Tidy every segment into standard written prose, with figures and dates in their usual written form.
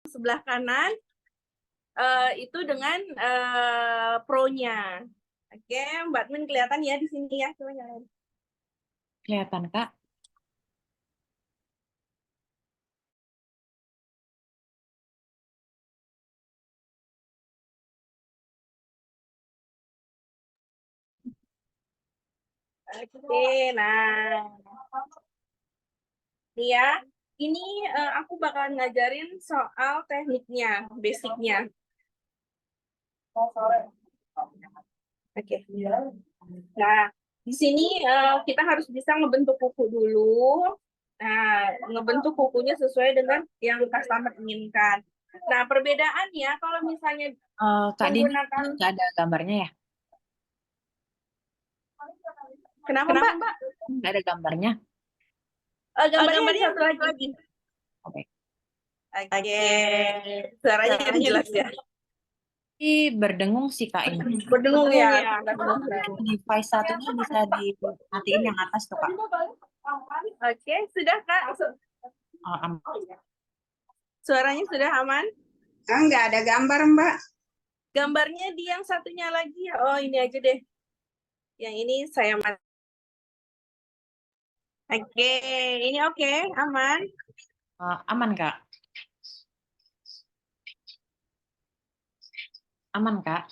sebelah kanan itu dengan pro-nya. Oke, Mbak Min kelihatan ya di sini ya. Coba nyalain. Kelihatan, Kak. Oke, nah. Nih ya, ini aku bakalan ngajarin soal tekniknya, basicnya. Oke. Nah, di sini kita harus bisa ngebentuk kuku dulu. Nah, ngebentuk kukunya sesuai dengan yang customer inginkan. Nah, perbedaannya kalau misalnya Kak Dini, menggunakan, nggak ada gambarnya ya? kenapa Mbak? Nggak ada gambarnya. Gambarnya yang satu lagi. Oke. Oke, suaranya jadi jelas ya. Ini berdengung sih, Kak, ini. Berdengung ya. Device satunya bisa dimatiin yang atas tuh, Kak. Oke, sudah Kak. Aman. Suaranya sudah aman? Nggak ada gambar, Mbak. Gambarnya di yang satunya lagi. Oh, ini aja deh. Yang ini saya mati. Oke, ini oke, aman. Aman, Kak. Aman, Kak.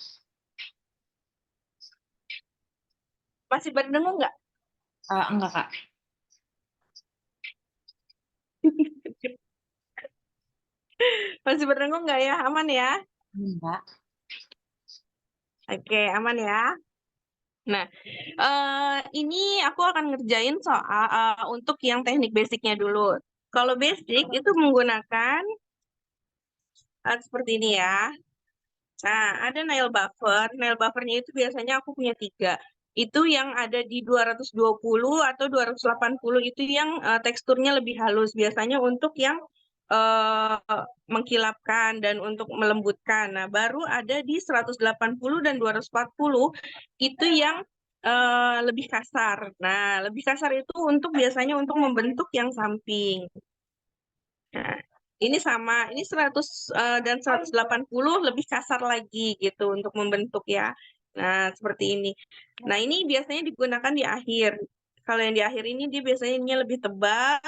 Masih berdengung nggak? Enggak, Kak. Masih berdengung nggak ya? Aman ya? Enggak. Oke, aman ya. Nah, ini aku akan ngerjain soal untuk yang teknik basicnya dulu. Kalau basic itu menggunakan seperti ini ya. Nah, ada nail buffer. Nail buffernya itu biasanya aku punya 3. Itu yang ada di 220 atau 280 itu yang teksturnya lebih halus. Biasanya untuk yang mengkilapkan dan untuk melembutkan. Nah, baru ada di 180 dan 240 itu yang lebih kasar. Nah, lebih kasar itu untuk biasanya untuk membentuk yang samping. Nah, ini sama, ini 100 dan 180 lebih kasar lagi gitu untuk membentuk ya. Nah, seperti ini. Nah, ini biasanya digunakan di akhir. Kalau yang di akhir ini dia biasanya lebih tebal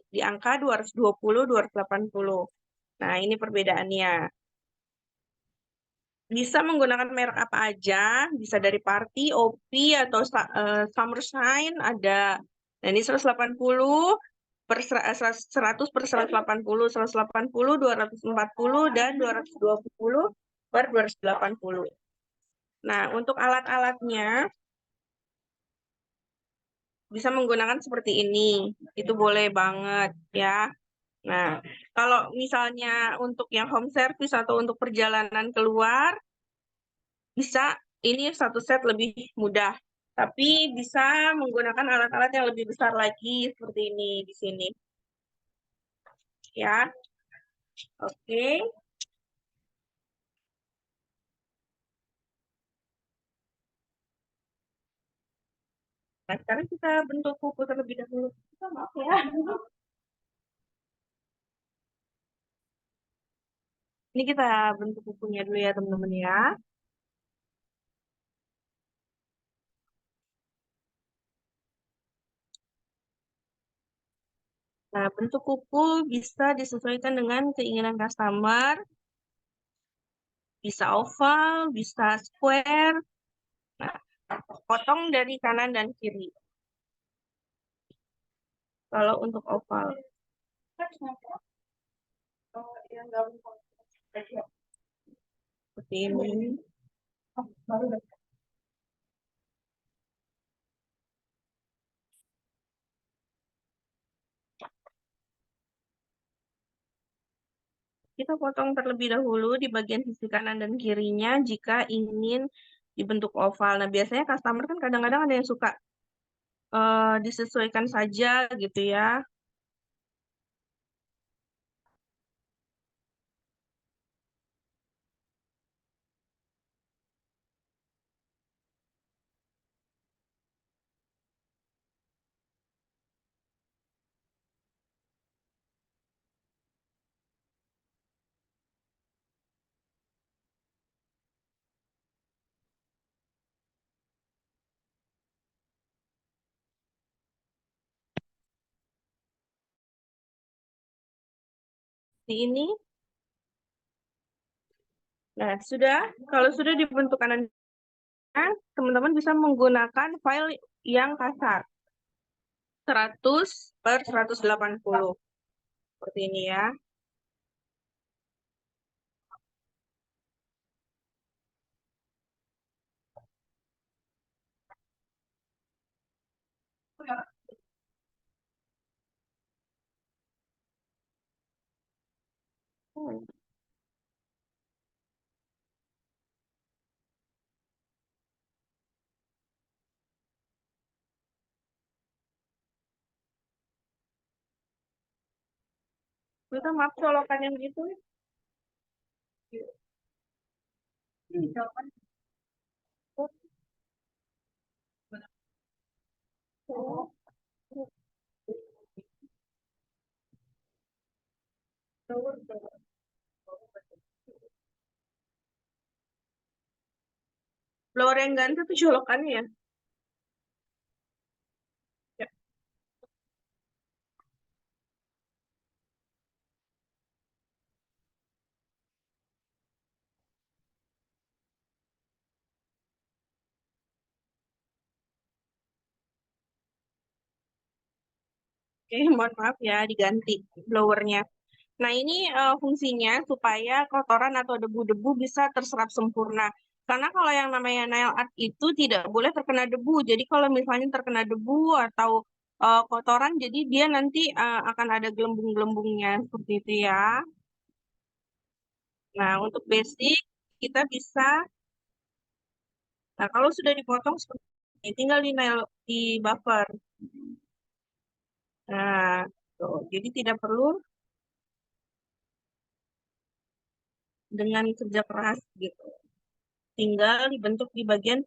di angka 220, 280. Nah, ini perbedaannya. Bisa menggunakan merek apa aja, bisa dari Party, OP, atau Summer Shine, ada. Nah, ini 180 per 100 per 180, 180, 240, dan 220 per 280. Nah, untuk alat-alatnya bisa menggunakan seperti ini. Itu boleh banget ya. Nah, kalau misalnya untuk yang home service atau untuk perjalanan keluar, bisa ini satu set lebih mudah. Tapi bisa menggunakan alat-alat yang lebih besar lagi seperti ini di sini. Ya. Oke. Nah, sekarang kita bentuk kuku terlebih dahulu. Maaf ya. Ini kita bentuk kukunya dulu ya, teman-teman ya. Nah, bentuk kuku bisa disesuaikan dengan keinginan customer. Bisa oval, bisa square. Nah, potong dari kanan dan kiri. Kalau untuk oval. Seperti ini. Kita potong terlebih dahulu di bagian sisi kanan dan kirinya jika ingin dibentuk oval. Nah, biasanya customer kan kadang-kadang ada yang suka disesuaikan saja gitu ya. Di ini. Nah, kalau sudah dibentuk kanan, teman-teman bisa menggunakan file yang kasar. 100/180. Seperti ini ya. Kita maaf colokan yang gitu. Blower yang ganti itu colokannya ya. Ya. Oke, mohon maaf ya, diganti blowernya. Nah, ini fungsinya supaya kotoran atau debu-debu bisa terserap sempurna. Karena kalau yang namanya nail art itu tidak boleh terkena debu. Jadi kalau misalnya terkena debu atau kotoran, jadi dia nanti akan ada gelembung-gelembungnya seperti itu ya. Nah, untuk basic kita bisa, nah kalau sudah dipotong seperti ini, tinggal di buffer. Nah, tuh. Jadi tidak perlu dengan kerja keras gitu. Tinggal dibentuk di bagian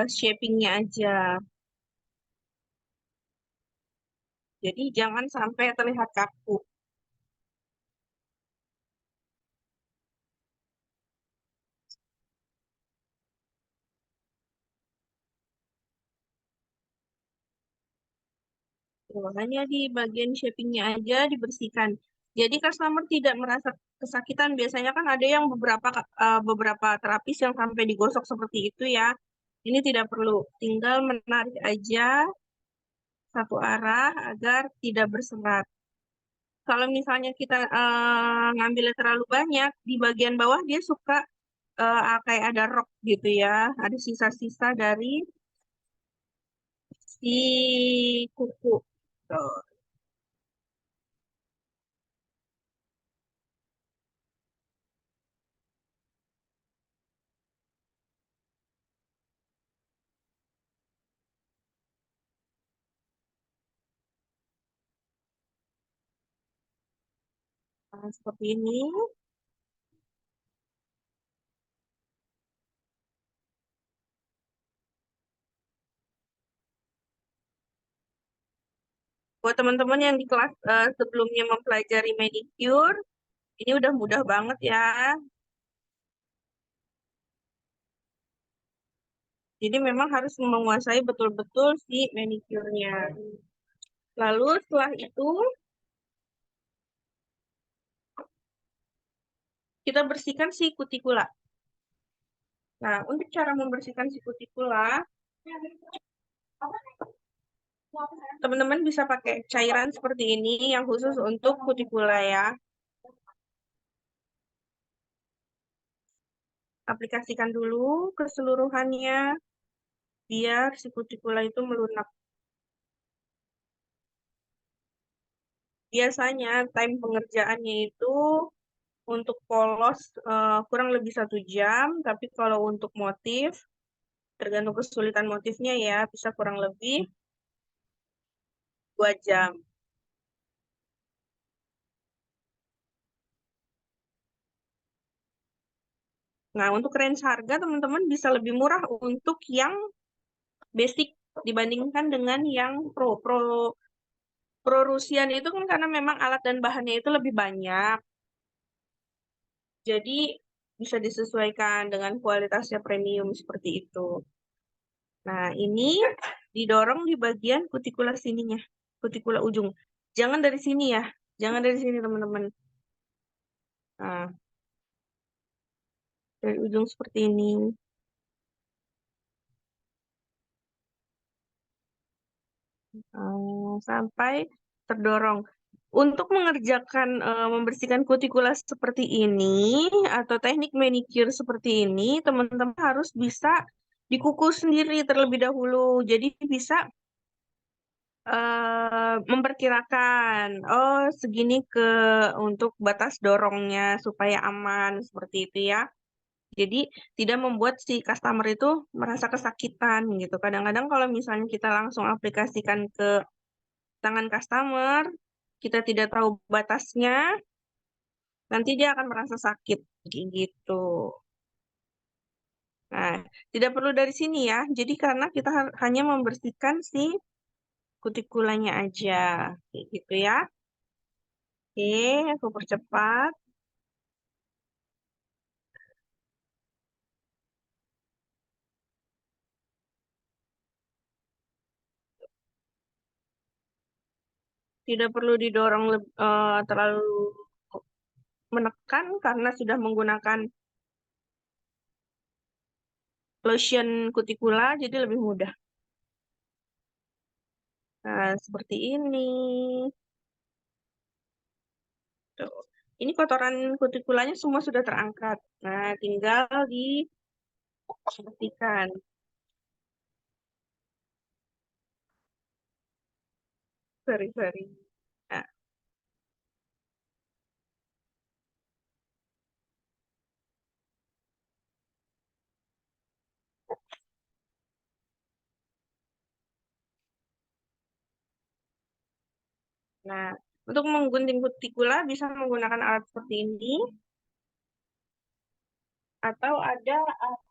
shaping-nya aja. Jadi jangan sampai terlihat kaku. Makanya di bagian shaping-nya aja dibersihkan. Jadi customer tidak merasa kesakitan. Biasanya kan ada yang beberapa terapis yang sampai digosok seperti itu ya. Ini tidak perlu. Tinggal menarik aja satu arah agar tidak berserat. Kalau misalnya kita ngambilnya terlalu banyak, di bagian bawah dia suka kayak ada rock gitu ya. Ada sisa-sisa dari si kuku. Tuh. Nah, seperti ini. Buat teman-teman yang di kelas sebelumnya mempelajari manicure, ini udah mudah banget ya. Jadi memang harus menguasai betul-betul si manicure-nya. Lalu setelah itu, kita bersihkan si kutikula. Nah, untuk cara membersihkan si kutikula, teman-teman bisa pakai cairan seperti ini yang khusus untuk kutikula ya. Aplikasikan dulu keseluruhannya biar si kutikula itu melunak. Biasanya time pengerjaannya itu untuk polos kurang lebih 1 jam, tapi kalau untuk motif, tergantung kesulitan motifnya ya, bisa kurang lebih 2 jam. Nah, untuk range harga teman-teman bisa lebih murah untuk yang basic dibandingkan dengan yang pro. Pro Rusian itu kan karena memang alat dan bahannya itu lebih banyak. Jadi bisa disesuaikan dengan kualitasnya premium seperti itu. Nah, ini didorong di bagian kutikula sininya, kutikula ujung. Jangan dari sini ya, jangan dari sini teman-teman. dari ujung seperti ini. Sampai terdorong. Untuk mengerjakan membersihkan kutikula seperti ini atau teknik manicure seperti ini, teman-teman harus bisa dikukus sendiri terlebih dahulu. Jadi bisa memperkirakan, oh segini untuk batas dorongnya supaya aman seperti itu ya. Jadi tidak membuat si customer itu merasa kesakitan gitu. Kadang-kadang kalau misalnya kita langsung aplikasikan ke tangan customer, kita tidak tahu batasnya, nanti dia akan merasa sakit kayak gitu. Nah, tidak perlu dari sini ya. Jadi karena kita hanya membersihkan si kutikulanya aja, kayak gitu ya. Oke, aku percepat. Tidak perlu didorong terlalu menekan karena sudah menggunakan lotion kutikula, jadi lebih mudah. Nah, seperti ini. Tuh. Ini kotoran kutikulanya semua sudah terangkat. Nah, tinggal dibersihkan. Sorry. Nah, nah, untuk menggunting kutikula bisa menggunakan alat seperti ini atau ada alat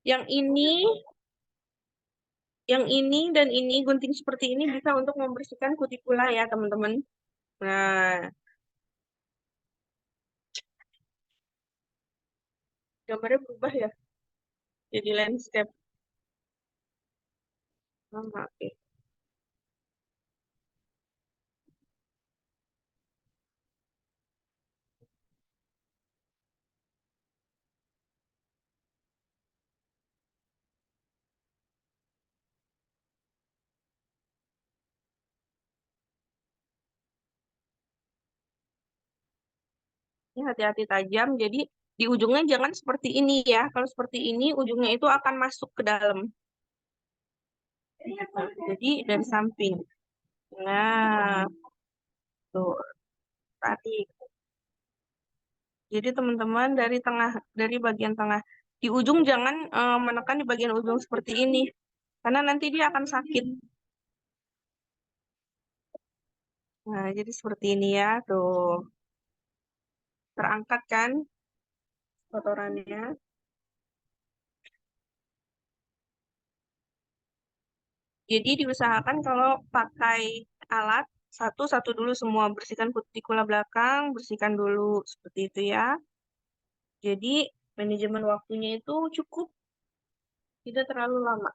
yang ini dan ini gunting seperti ini bisa untuk membersihkan kutikula ya, teman-teman. Nah, gambarnya berubah ya, jadi landscape. Oke. Ini hati-hati tajam, jadi di ujungnya jangan seperti ini ya. Kalau seperti ini, ujungnya itu akan masuk ke dalam. Gitu. Jadi dari samping. Nah, tuh tadi. Jadi teman-teman dari bagian tengah. Di ujung jangan menekan di bagian ujung seperti ini. Karena nanti dia akan sakit. Nah, jadi seperti ini ya, tuh. Terangkat kan kotorannya. Jadi diusahakan kalau pakai alat, satu-satu dulu semua. Bersihkan kutikula belakang, bersihkan dulu. Seperti itu ya. Jadi manajemen waktunya itu cukup, tidak terlalu lama.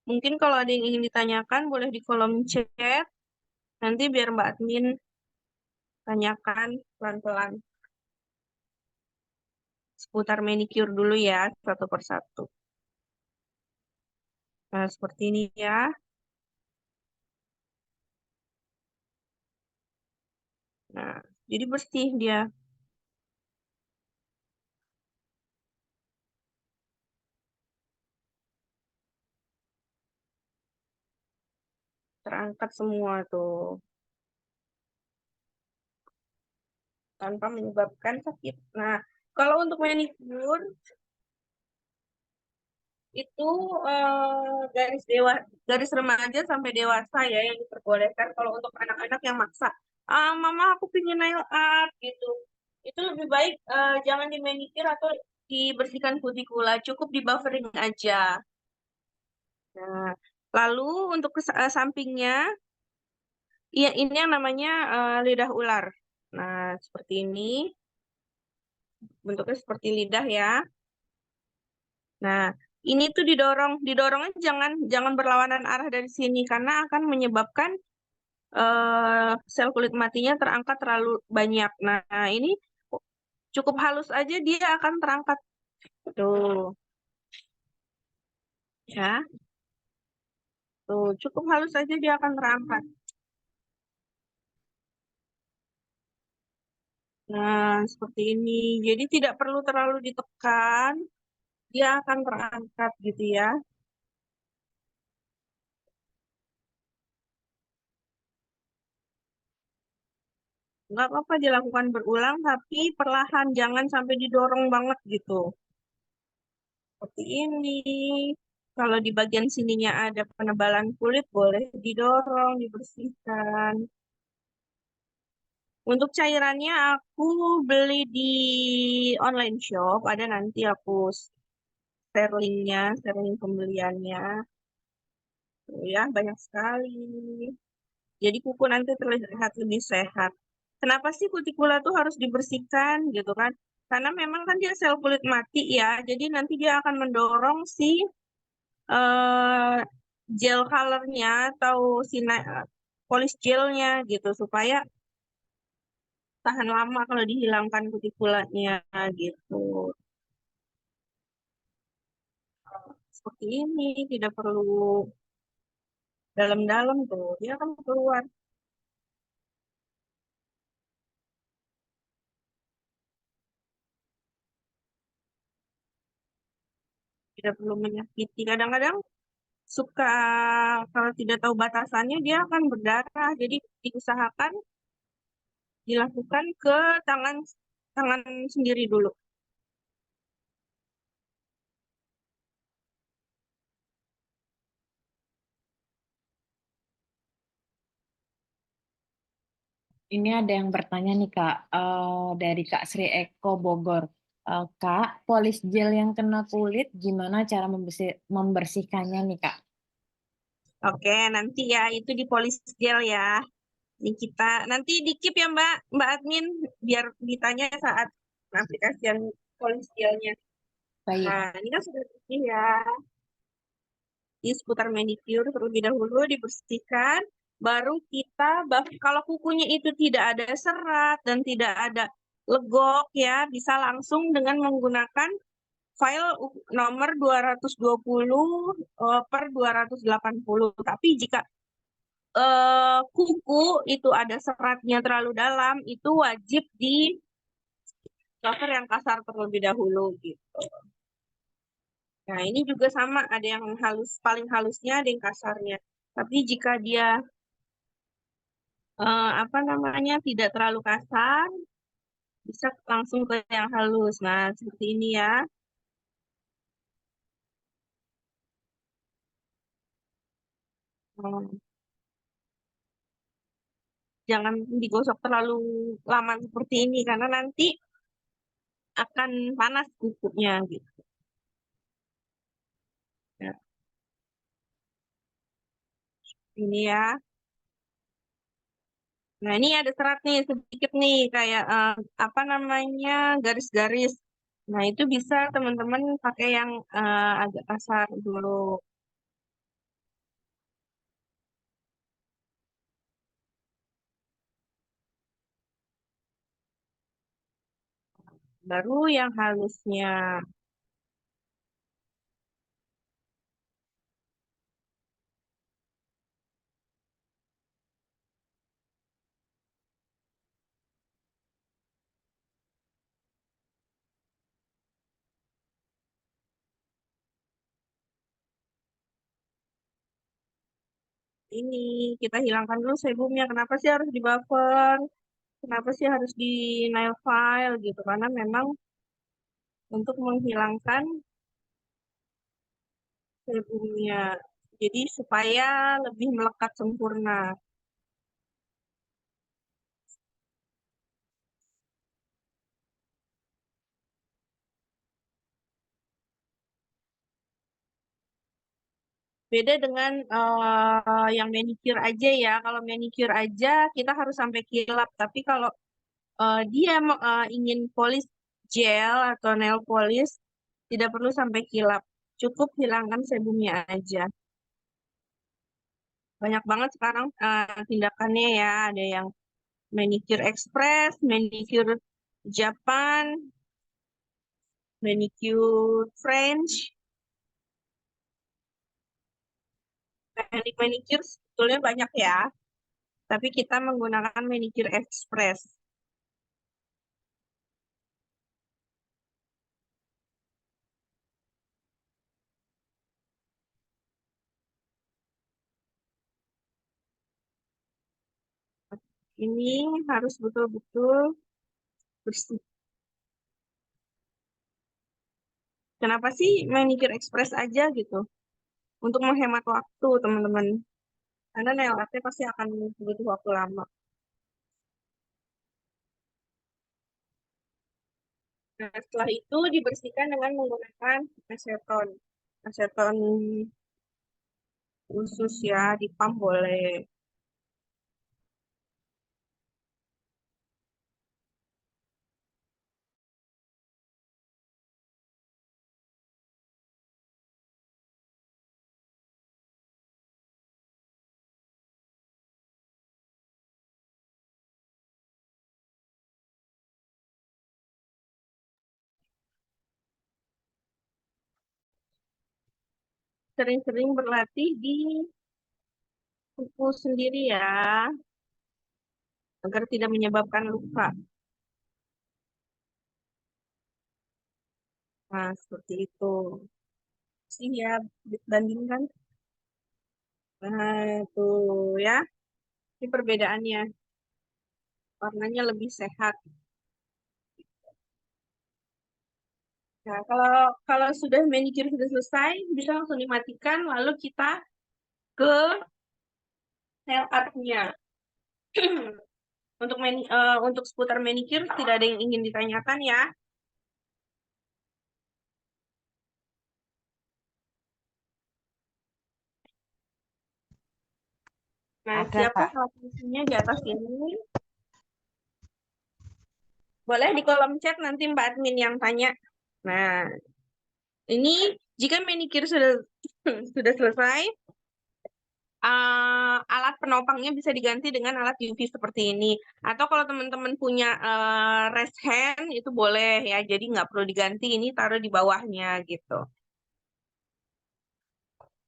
Mungkin kalau ada yang ingin ditanyakan, boleh di kolom chat. Nanti biar Mbak Admin tanyakan pelan-pelan. Seputar manicure dulu ya, satu persatu. Nah, seperti ini ya. Nah, jadi bersih dia. Terangkat semua tuh. Tanpa menyebabkan sakit. Nah, kalau untuk manicure, itu garis remaja sampai dewasa ya yang diperbolehkan. Kalau untuk anak-anak yang maksa, mama aku pingin nail art gitu, itu lebih baik jangan di manicure atau dibersihkan kutikula, cukup di buffering aja. Nah, lalu untuk sampingnya, ya ini yang namanya lidah ular. Nah, seperti ini. Bentuknya seperti lidah ya. Nah, ini tuh didorongnya jangan berlawanan arah dari sini karena akan menyebabkan sel kulit matinya terangkat terlalu banyak. Nah, ini cukup halus aja dia akan terangkat. Tuh, ya. Tuh, cukup halus aja dia akan terangkat. Nah, seperti ini. Jadi tidak perlu terlalu ditekan, dia akan terangkat gitu ya. Nggak apa-apa dilakukan berulang, tapi perlahan, jangan sampai didorong banget gitu. Seperti ini. Kalau di bagian sininya ada penebalan kulit, boleh didorong, dibersihkan. Untuk cairannya aku beli di online shop, ada nanti aku share linknya, share link pembeliannya. Tuh ya, banyak sekali. Jadi kuku nanti terlihat lebih sehat. Kenapa sih kutikula tuh harus dibersihkan gitu kan? Karena memang kan dia sel kulit mati ya, jadi nanti dia akan mendorong si eh, gel colornya atau si polish gelnya gitu supaya tahan lama kalau dihilangkan kutikulanya gitu. Seperti ini tidak perlu dalam-dalam tuh, dia akan keluar. Tidak perlu menyakiti. Kadang-kadang suka kalau tidak tahu batasannya dia akan berdarah. Jadi diusahakan dilakukan ke tangan tangan sendiri dulu. Ini ada yang bertanya nih Kak, dari Kak Sri Eko Bogor. Kak, polis gel yang kena kulit gimana cara membersihkannya nih Kak? Oke, nanti ya itu di polish gel ya. Ini kita nanti di keep ya Mbak admin biar ditanya saat aplikasian polish gelnya. Baik. Nah, ini kan sudah bersih ya. Di seputar manicure terlebih dahulu dibersihkan, baru kita kalau kukunya itu tidak ada serat dan tidak ada legok ya, bisa langsung dengan menggunakan file nomor 220 per 280. Tapi jika kuku itu ada seratnya terlalu dalam, itu wajib di cover yang kasar terlebih dahulu gitu. Nah, ini juga sama, ada yang halus, paling halusnya, ada yang kasarnya. Tapi jika dia apa namanya tidak terlalu kasar, bisa langsung ke yang halus. Nah, seperti ini ya. Hmm, Jangan digosok terlalu lama seperti ini karena nanti akan panas kukunya gitu. Ya, ini ya. Nah, ini ada serat nih sedikit nih kayak apa namanya garis-garis. Nah, itu bisa teman-teman pakai yang agak kasar dulu. Baru yang halusnya. Ini kita hilangkan dulu sebumnya. Kenapa sih harus di buffer? Kenapa sih harus di nail file gitu? Karena memang untuk menghilangkan sebumnya. Jadi supaya lebih melekat sempurna. Beda dengan yang manicure aja ya. Kalau manicure aja kita harus sampai kilap. Tapi kalau dia ingin polish gel atau nail polish, tidak perlu sampai kilap. Cukup hilangkan sebumnya aja. Banyak banget sekarang tindakannya ya. Ada yang manicure express, manicure Japan, manicure French. Teknik manicure sebetulnya banyak ya. Tapi kita menggunakan manicure express. Ini harus betul-betul bersih. Kenapa sih manicure express aja gitu? Untuk menghemat waktu, teman-teman. Karena nail art pasti akan butuh waktu lama. Nah, setelah itu dibersihkan dengan menggunakan aseton. Aseton khusus ya, dipam boleh. Sering-sering berlatih di kuku sendiri ya, agar tidak menyebabkan luka. Nah, seperti itu. Sih ya, bandingkan. Nah, itu ya. Ini perbedaannya. Warnanya lebih sehat. Nah, kalau sudah manicure sudah selesai, bisa langsung dimatikan, lalu kita ke nail art-nya. Untuk seputar manicure tidak ada yang ingin ditanyakan ya. Nah, Ada, siapa Kak. hasilnya di atas ini? Boleh di kolom chat nanti Mbak Admin yang tanya. Nah, ini jika manicure sudah sudah selesai, alat penopangnya bisa diganti dengan alat UV seperti ini. Atau kalau teman-teman punya rest hand itu boleh ya. Jadi nggak perlu diganti, ini taruh di bawahnya gitu.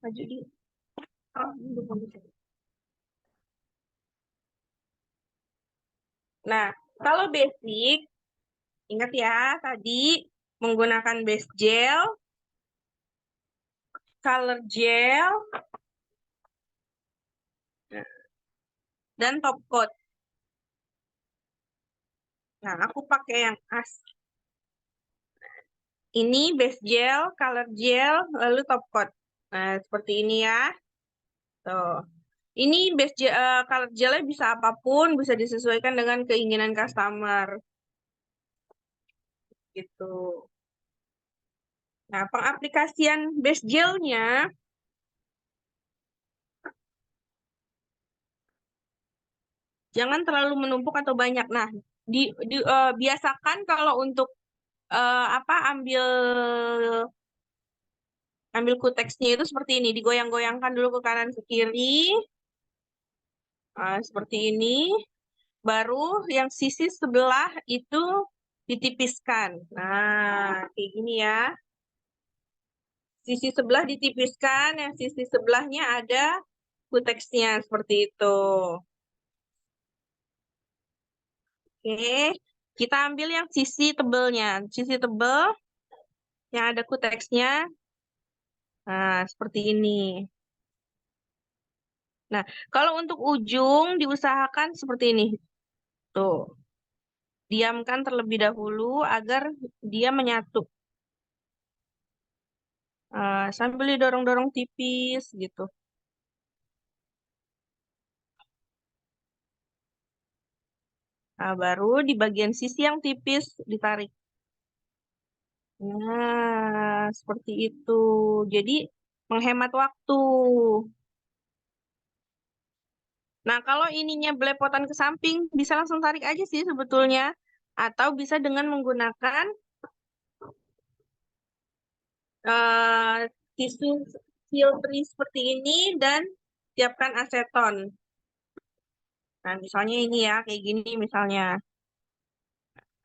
Maju di. Oh, nah, kalau basic, ingat ya tadi menggunakan base gel, color gel, dan top coat. Nah, aku pakai yang as. Ini base gel, color gel, lalu top coat. Nah, seperti ini ya. Tuh. Ini color gelnya bisa apapun, bisa disesuaikan dengan keinginan customer. Gitu. Nah, pengaplikasian base gelnya jangan terlalu menumpuk atau banyak. Nah, biasakan kalau untuk ambil kuteksnya itu seperti ini, digoyang-goyangkan dulu ke kanan ke kiri. Seperti ini. Baru yang sisi sebelah itu ditipiskan. Nah, kayak gini ya. Sisi sebelah ditipiskan, yang sisi sebelahnya ada kuteksnya seperti itu. Oke, kita ambil yang sisi tebelnya. Sisi tebel yang ada kuteksnya. Nah, seperti ini. Nah, kalau untuk ujung diusahakan seperti ini. Tuh. Diamkan terlebih dahulu agar dia menyatu. Sambil didorong-dorong tipis gitu. Nah, baru di bagian sisi yang tipis ditarik. Nah, seperti itu. Jadi menghemat waktu. Nah, kalau ininya belepotan ke samping, bisa langsung tarik aja sih sebetulnya. Atau bisa dengan menggunakan eh, tisu filtri seperti ini dan siapkan aseton. Nah, misalnya ini ya, kayak gini misalnya.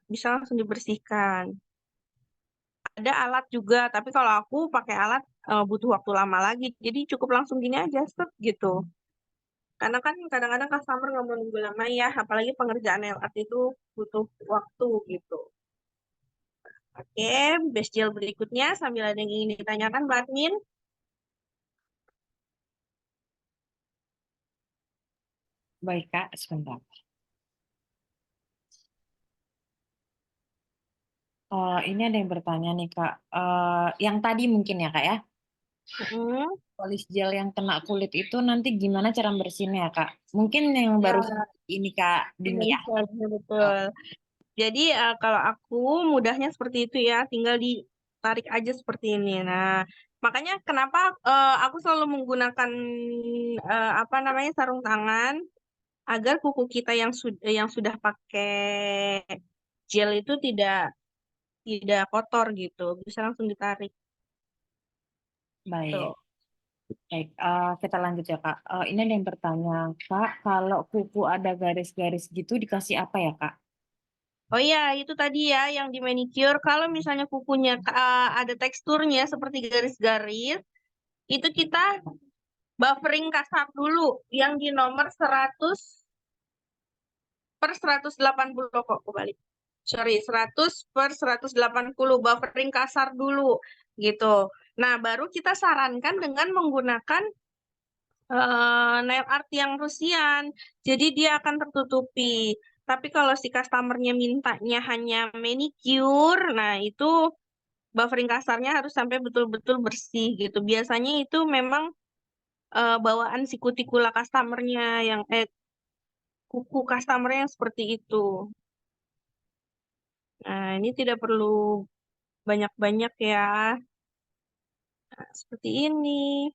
Bisa langsung dibersihkan. Ada alat juga, tapi kalau aku pakai alat butuh waktu lama lagi. Jadi cukup langsung gini aja, set gitu. Karena kan kadang-kadang customer nggak mau nunggu lama ya, apalagi pengerjaan nail art itu butuh waktu gitu. Oke, base gel berikutnya sambil ada yang ingin ditanyakan, Mbak Admin. Baik, Kak, sebentar. Ini ada yang bertanya nih, Kak. Yang tadi mungkin ya, Kak ya. Hmm, Polis gel yang kena kulit itu nanti gimana cara bersihinnya, Kak? Mungkin yang baru ya, ini, Kak Dini ya. betul. Jadi kalau aku mudahnya seperti itu ya, tinggal ditarik aja seperti ini. Nah, makanya kenapa aku selalu menggunakan apa namanya sarung tangan agar kuku kita yang sudah pakai gel itu tidak kotor gitu, bisa langsung ditarik. Baik, Tuh. baik. Kita lanjut ya, Kak. Ini ada yang bertanya, Kak, kalau kuku ada garis-garis gitu dikasih apa ya, Kak? Oh iya, itu tadi ya yang di manicure. Kalau misalnya kukunya ada teksturnya seperti garis-garis, itu kita buffering kasar dulu yang di nomor 100/180 kok kebalik. Sorry, 100/180 buffering kasar dulu gitu. Nah, baru kita sarankan dengan menggunakan nail art yang Rusian. Jadi dia akan tertutupi. Tapi kalau si customernya mintanya hanya manicure, nah itu buffering kasarnya harus sampai betul-betul bersih gitu. Biasanya itu memang bawaan si kutikula customernya kuku customernya yang seperti itu. Nah, ini tidak perlu banyak-banyak ya. Nah, seperti ini.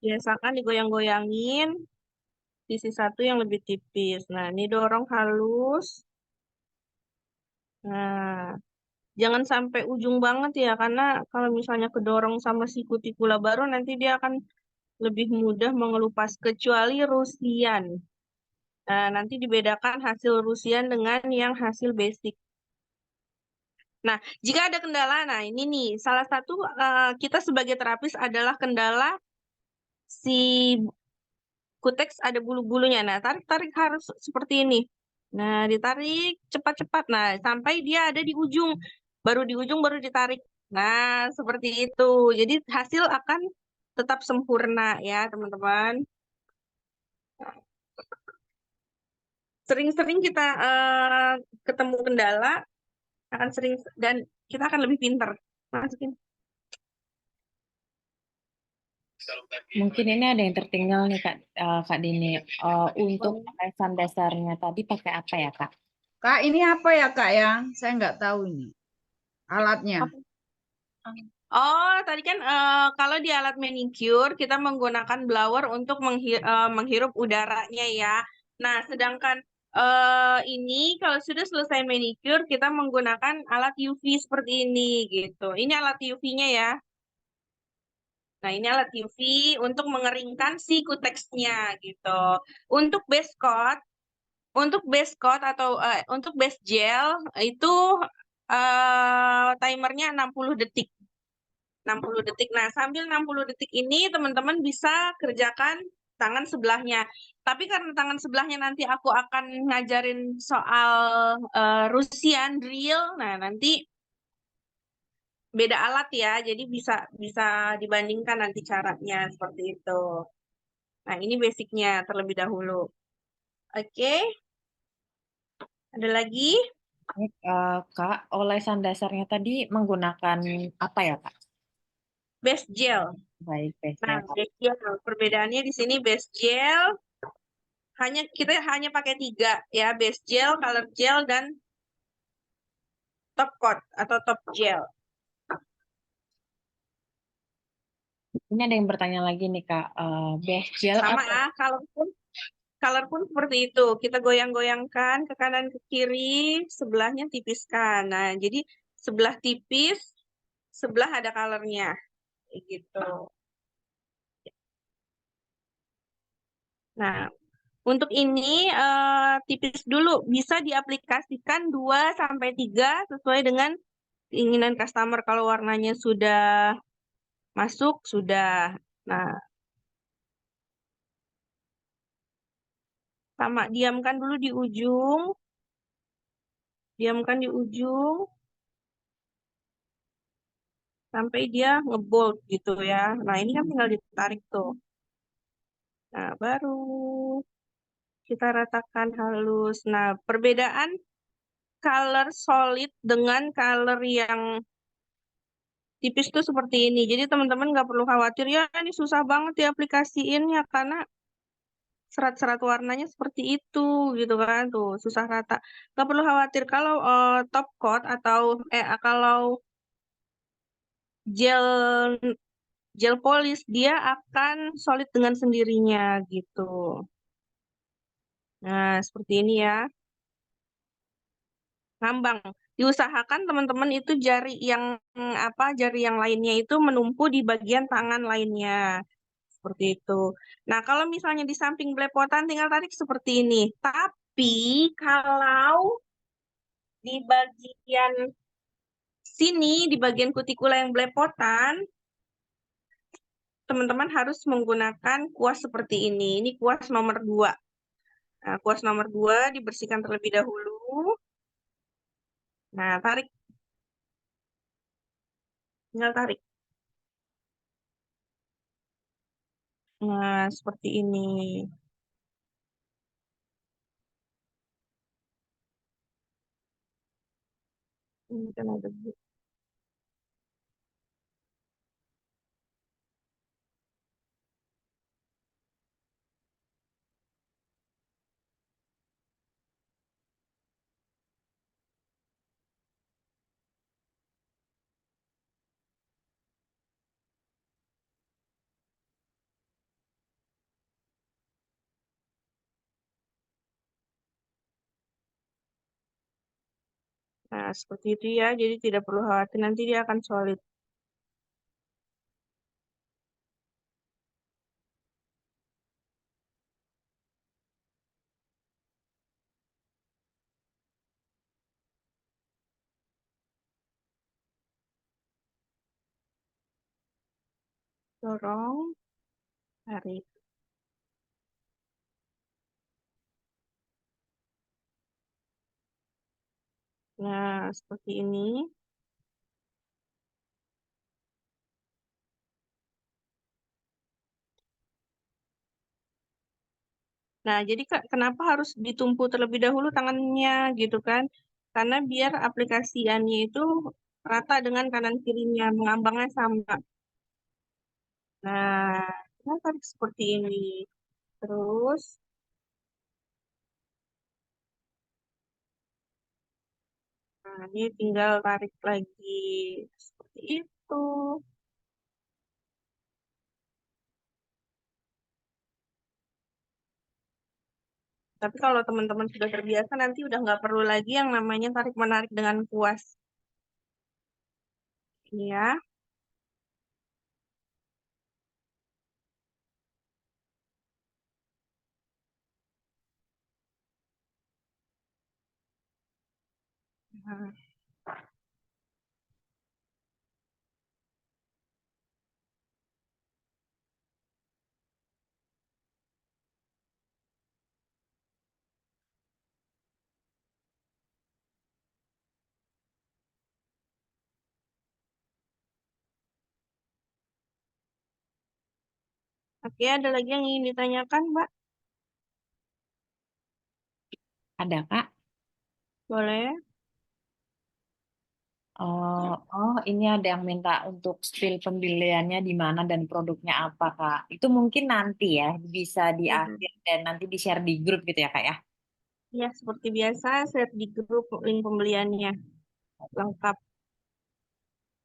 Biasakan digoyang-goyangin sisi satu yang lebih tipis. Nah, ini dorong halus. Nah, jangan sampai ujung banget ya, karena kalau misalnya kedorong sama si kutikula baru, nanti dia akan lebih mudah mengelupas, kecuali Rusian. Nah, nanti dibedakan hasil Rusian dengan yang hasil basic. Nah, jika ada kendala, nah ini nih, salah satu kita sebagai terapis adalah kendala si kuteks ada bulu-bulunya. Nah, tarik-tarik harus seperti ini. Nah, ditarik cepat-cepat. Nah, sampai dia ada di ujung. Baru di ujung baru ditarik. Nah, seperti itu. Jadi hasil akan tetap sempurna ya, teman-teman. Sering-sering kita ketemu kendala, akan sering dan kita akan lebih pintar. Masukin. Mungkin ini ada yang tertinggal nih, Kak Dini. Untuk olesan dasarnya tadi pakai apa ya, Kak? Kak, ini apa ya Kak ya? Saya nggak tahu ini alatnya. Oh, tadi kan kalau di alat manicure kita menggunakan blower untuk menghirup udaranya ya. Nah, sedangkan ini kalau sudah selesai manicure kita menggunakan alat UV seperti ini gitu. Ini alat UV-nya ya. Nah, ini alat UV untuk mengeringkan si kuteksnya gitu. Untuk base coat, atau untuk base gel itu timernya 60 detik. 60 detik. Nah, sambil 60 detik ini teman-teman bisa kerjakan tangan sebelahnya. Tapi karena tangan sebelahnya nanti aku akan ngajarin soal Rusian drill. Nah, nanti beda alat ya. Jadi bisa bisa dibandingkan nanti caranya seperti itu. Nah, ini basicnya terlebih dahulu. Oke, ada lagi? Ini, Kak, olesan dasarnya tadi menggunakan apa ya, Kak? Base gel. Baik, Nah, ya. base gel. Perbedaannya di sini base gel kita hanya pakai 3 ya, base gel, color gel, dan top coat atau top gel. Ini ada yang bertanya lagi nih Kak, base gel Sama apa? ya, color pun seperti itu. Kita goyang-goyangkan ke kanan ke kiri, sebelahnya tipiskan. Nah, jadi sebelah tipis, sebelah ada colornya. Kayak gitu. Nah, untuk ini tipis dulu. Bisa diaplikasikan 2 sampai 3 sesuai dengan keinginan customer. Kalau warnanya sudah masuk, sudah. Nah, sama diamkan dulu di ujung. Diamkan di ujung sampai dia ngebold gitu ya. Nah, ini kan tinggal ditarik tuh. Nah, baru kita ratakan halus. Nah, perbedaan color solid dengan color yang tipis tuh seperti ini. Jadi teman-teman nggak perlu khawatir, ya ini susah banget diaplikasiinnya karena serat-serat warnanya seperti itu gitu kan. Tuh, susah rata. Nggak perlu khawatir kalau top coat atau kalau gel gel polish dia akan solid dengan sendirinya gitu. Nah, seperti ini ya. Ngambang. Diusahakan teman-teman itu jari yang lainnya itu menumpu di bagian tangan lainnya. Seperti itu. Nah, kalau misalnya di samping belepotan tinggal tarik seperti ini. Tapi kalau di bagian sini, di bagian kutikula yang belepotan, teman-teman harus menggunakan kuas seperti ini. Ini kuas nomor 2. Nah, kuas nomor 2 dibersihkan terlebih dahulu. Nah, tarik. Tinggal tarik. Nah, seperti ini. Ini kan ada. Nah, seperti itu ya. Jadi tidak perlu khawatir nanti dia akan solid. Dorong, tarik. Nah, seperti ini. Nah, jadi kenapa harus ditumpu terlebih dahulu tangannya gitu kan? Karena biar aplikasiannya itu rata dengan kanan kirinya, mengambangnya sama. Nah, kita tarik seperti ini. Terus, nah ini tinggal tarik lagi. Seperti itu. Tapi kalau teman-teman sudah terbiasa, nanti udah nggak perlu lagi yang namanya tarik-menarik dengan kuas. Ini ya. Nah, oke, ada lagi yang ingin ditanyakan, Mbak? Ada Kak? Boleh? Ini ada yang minta untuk spill pembeliannya di mana dan produknya apa Kak? Itu mungkin nanti ya bisa di Mhm. akhir dan nanti di share di grup gitu ya Kak ya? Ya, seperti biasa, share di grup link pembeliannya. Lengkap.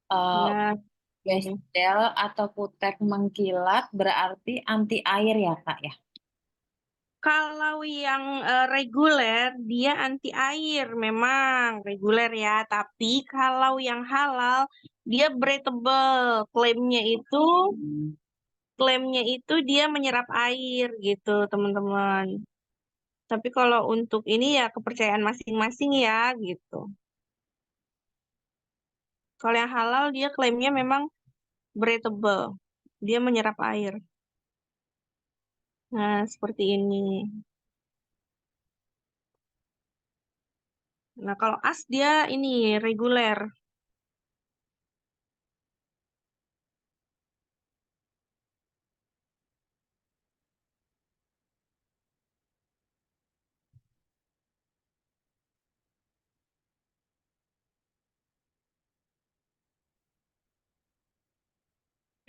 Eh, Ya, Gestel atau putek mengkilat berarti anti air ya Kak ya? Kalau yang reguler, dia anti air, memang reguler ya. Tapi kalau yang halal, dia breathable. Klaimnya itu dia menyerap air gitu, teman-teman. Tapi kalau untuk ini ya kepercayaan masing-masing ya gitu. Kalau yang halal dia klaimnya memang breathable. Dia menyerap air. Nah, seperti ini. Nah, kalau as dia ini reguler.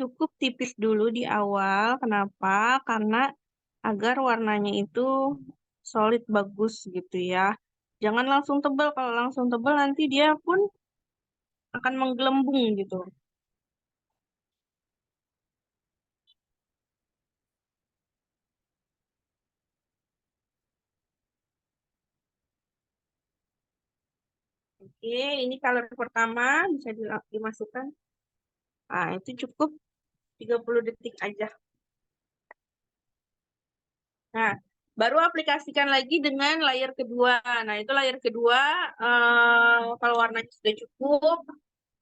Cukup tipis dulu di awal. Kenapa? Karena agar warnanya itu solid bagus gitu ya. Jangan langsung tebal. Kalau langsung tebal nanti dia pun akan menggelembung gitu. Oke, ini color pertama bisa dimasukkan. Nah, itu cukup 30 detik aja. Nah, baru aplikasikan lagi dengan layer kedua. Nah, itu layer kedua, kalau warnanya sudah cukup,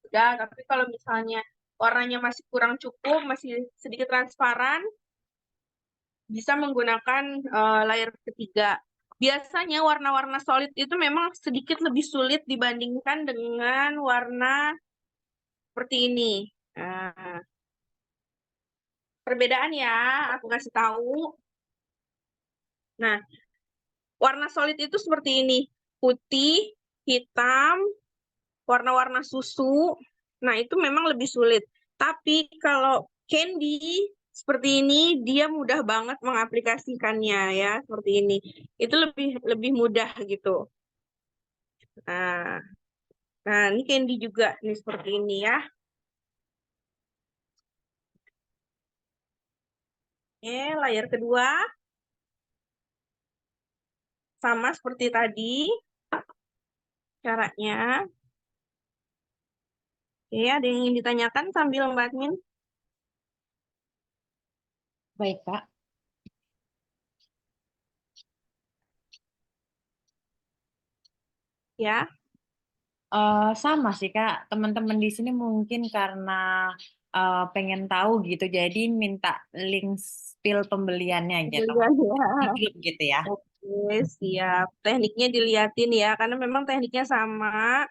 udah. Tapi kalau misalnya warnanya masih kurang cukup, masih sedikit transparan, bisa menggunakan layer ketiga. Biasanya warna-warna solid itu memang sedikit lebih sulit dibandingkan dengan warna seperti ini. Nah, perbedaan ya, aku kasih tahu. Nah, warna solid itu seperti ini. Putih, hitam, warna-warna susu. Nah, itu memang lebih sulit. Tapi kalau candy seperti ini, dia mudah banget mengaplikasikannya ya, seperti ini. Itu lebih mudah gitu. Nah, nah ini candy juga nih seperti ini ya. Oke, layer kedua sama seperti tadi caranya. Oke, ada yang ingin ditanyakan sambil Mbak Admin? Baik Kak. Ya. Sama sih Kak, teman-teman di sini mungkin karena pengen tahu gitu, jadi minta link spill pembeliannya gitu, Pembelian di ya. grup gitu ya. Oke, siap. Tekniknya diliatin ya, karena memang tekniknya sama.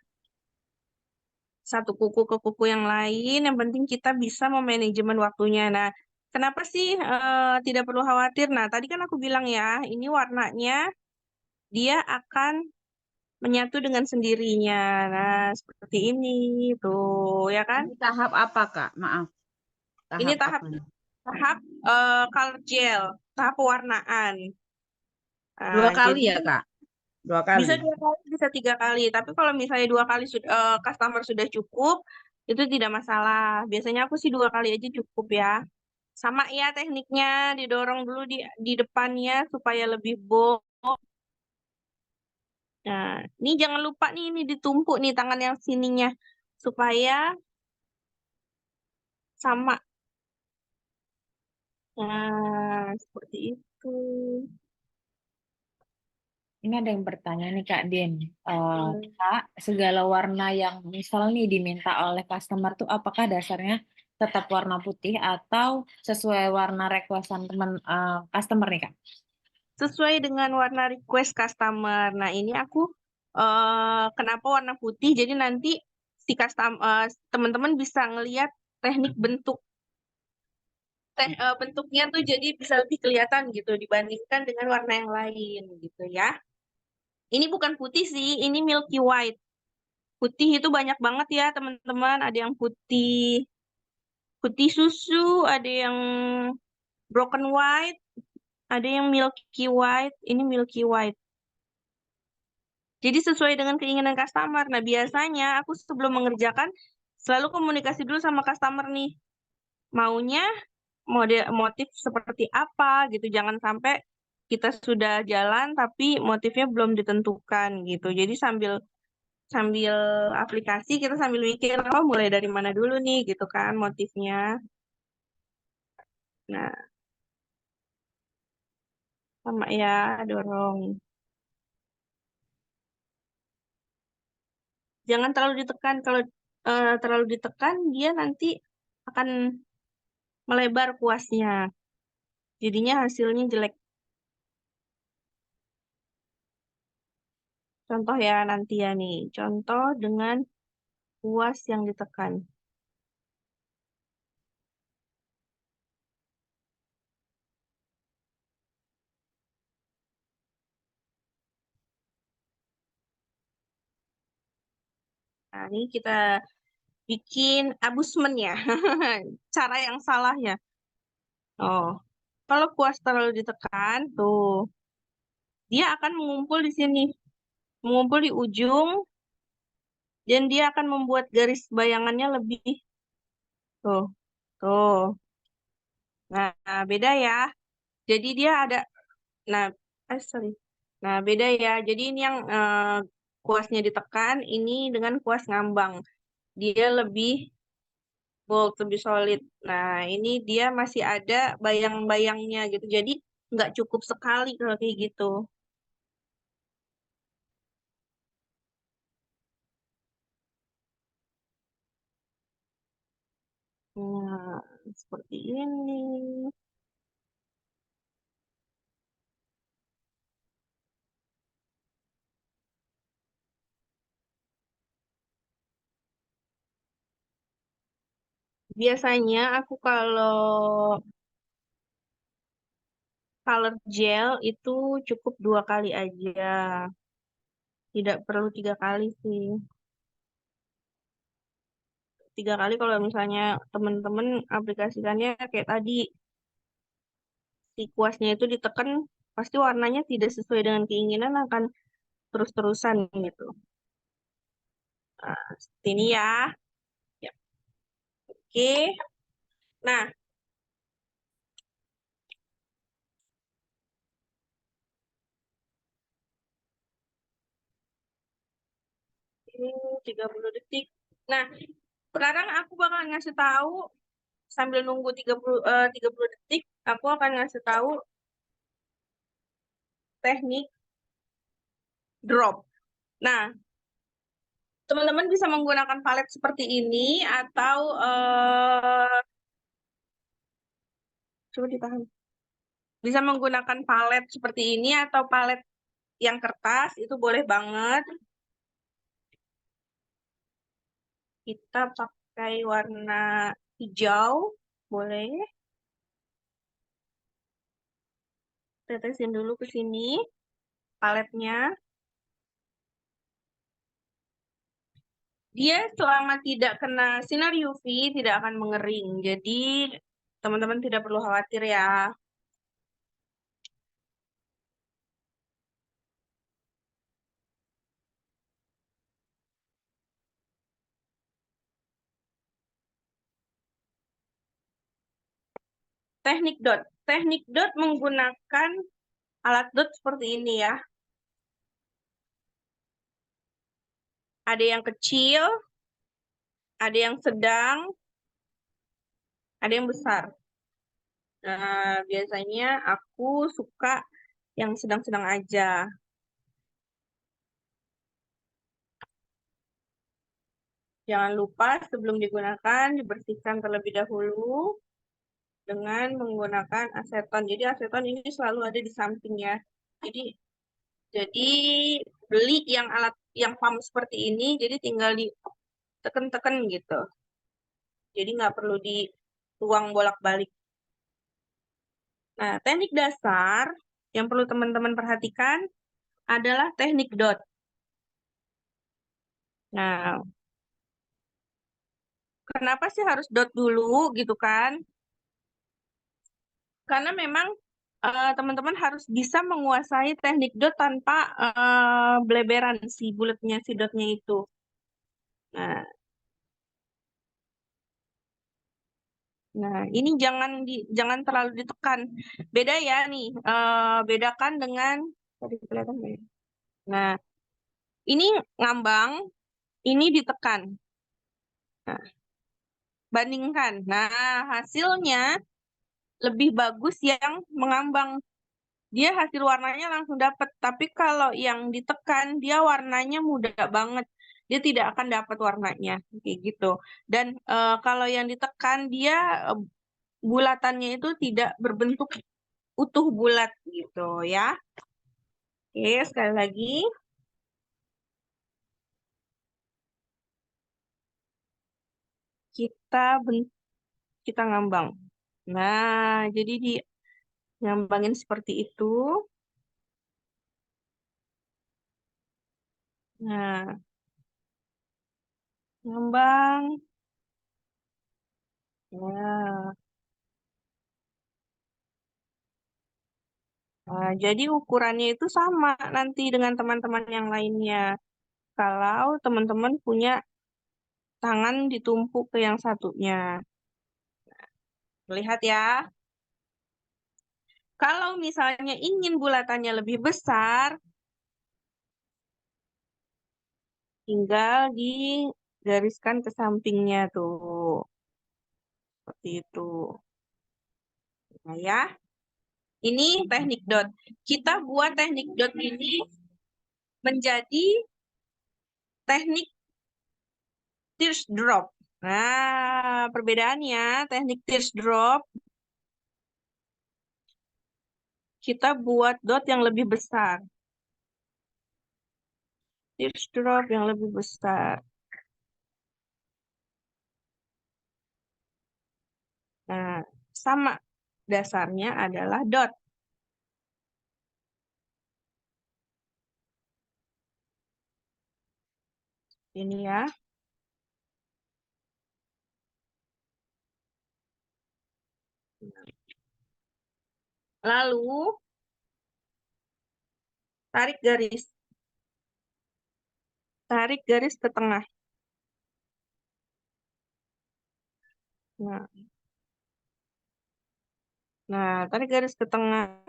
Satu kuku ke kuku yang lain, yang penting kita bisa memanajemen waktunya. Nah, kenapa sih tidak perlu khawatir? Nah, tadi kan aku bilang ya, ini warnanya dia akan menyatu dengan sendirinya. Nah, seperti ini tuh, ya kan? Ini tahap apa, Kak? Maaf. Ini Tahap tahap apa? tahap color gel, tahap pewarnaan. Dua Nah, kali jadi ya, Kak? Dua kali. bisa 2 kali, bisa 3 kali. Tapi kalau misalnya 2 kali customer sudah cukup, itu tidak masalah. Biasanya aku sih 2 kali aja cukup ya. Sama ya tekniknya, didorong dulu di depannya supaya lebih bold. Nah, ini jangan lupa nih, ini ditumpuk nih tangan yang sininya supaya sama. Nah, seperti itu. Ini ada yang bertanya nih Kak Din. Kak, segala warna yang misal nih diminta oleh customer tuh apakah dasarnya tetap warna putih atau sesuai warna requestan teman customer nih Kak? Sesuai dengan warna request customer. Nah, ini aku kenapa warna putih? Jadi nanti si teman-teman bisa ngelihat teknik bentuknya tuh jadi bisa lebih kelihatan gitu dibandingkan dengan warna yang lain gitu ya. Ini bukan putih sih, ini milky white. Putih itu banyak banget ya, teman-teman. Ada yang putih putih susu, ada yang broken white, ada yang milky white. Ini milky white. Jadi sesuai dengan keinginan customer. Nah, biasanya aku sebelum mengerjakan, Selalu komunikasi dulu sama customer nih. Maunya motif seperti apa gitu. Jangan sampai kita sudah jalan tapi motifnya belum ditentukan gitu. Jadi sambil sambil aplikasi kita sambil mikir, oh mulai dari mana dulu nih gitu kan motifnya. Nah, sama ya dorong. Jangan terlalu ditekan. Kalau terlalu ditekan dia nanti akan melebar kuasnya. Jadinya hasilnya jelek. Contoh ya nanti ya nih. Contoh dengan kuas yang ditekan. Nah, ini kita bikin abusmen ya. Cara yang salah ya. Oh, kalau kuas terlalu ditekan, tuh, dia akan mengumpul di sini. Mengumpul di ujung, dan dia akan membuat garis bayangannya lebih. Tuh, tuh. Nah, beda ya. Jadi dia ada, nah, sorry. Nah, beda ya. Jadi ini yang kuasnya ditekan, ini dengan kuas ngambang. Dia lebih bold, lebih solid. Nah, ini dia masih ada bayang-bayangnya gitu. Jadi nggak cukup sekali kalau kayak gitu. Nah, seperti ini. Biasanya aku kalau color gel itu cukup 2 kali aja. Tidak perlu 3 kali sih. 3 kali kalau misalnya teman-teman aplikasikannya kayak tadi, si kuasnya itu ditekan, pasti warnanya tidak sesuai dengan keinginan akan terus-terusan gitu. Nah, seperti ini ya. Ya, oke. Nah, ini 30 detik. Nah, sekarang aku bakal ngasih tahu sambil nunggu 30 detik, aku akan ngasih tahu teknik drop. Nah, teman-teman bisa menggunakan palet seperti ini atau coba ditahan. Bisa menggunakan palet seperti ini atau palet yang kertas, itu boleh banget. Kita pakai warna hijau, boleh. Tetesin dulu ke sini paletnya. Dia selama tidak kena sinar UV tidak akan mengering. Jadi teman-teman tidak perlu khawatir ya. Teknik dot. Teknik dot menggunakan alat dot seperti ini ya. Ada yang kecil, ada yang sedang, ada yang besar. Nah, biasanya aku suka yang sedang-sedang aja. Jangan lupa sebelum digunakan dibersihkan terlebih dahulu dengan menggunakan aseton. Jadi aseton ini selalu ada di sampingnya. Jadi beli yang alat yang pump seperti ini, jadi tinggal ditekan-tekan gitu. Jadi nggak perlu dituang bolak-balik. Nah, teknik dasar yang perlu teman-teman perhatikan adalah teknik dot. Nah, kenapa sih harus dot dulu gitu kan? Karena memang teman-teman harus bisa menguasai teknik dot tanpa beleberan si bulatnya, si dotnya itu. Nah, Nah, ini jangan terlalu ditekan. Beda ya nih, bedakan dengan tadi kelihatan nggak ya? Nah, ini ngambang, ini ditekan. Nah, bandingkan. Nah, hasilnya lebih bagus yang mengambang. Dia hasil warnanya langsung dapat. Tapi kalau yang ditekan, dia warnanya muda banget. Dia tidak akan dapat warnanya, kayak gitu. Dan kalau yang ditekan, dia bulatannya itu tidak berbentuk utuh bulat gitu ya. Oke, sekali lagi. Kita kita ngambang. Nah, jadi di ngambangin seperti itu. Nah, ngambang. Ya. Nah, jadi ukurannya itu sama nanti dengan teman-teman yang lainnya. Kalau teman-teman punya tangan ditumpuk ke yang satunya. Lihat ya. Kalau misalnya ingin bulatannya lebih besar, tinggal digariskan ke sampingnya tuh. Seperti itu. Nah ya, ini teknik dot. Kita buat teknik dot ini menjadi teknik teardrop. Nah, perbedaannya teknik teardrop, kita buat dot yang lebih besar. Teardrop yang lebih besar. Nah, sama dasarnya adalah dot. Ini ya. Lalu, tarik garis. Tarik garis ke tengah. Nah, tarik garis ke tengah.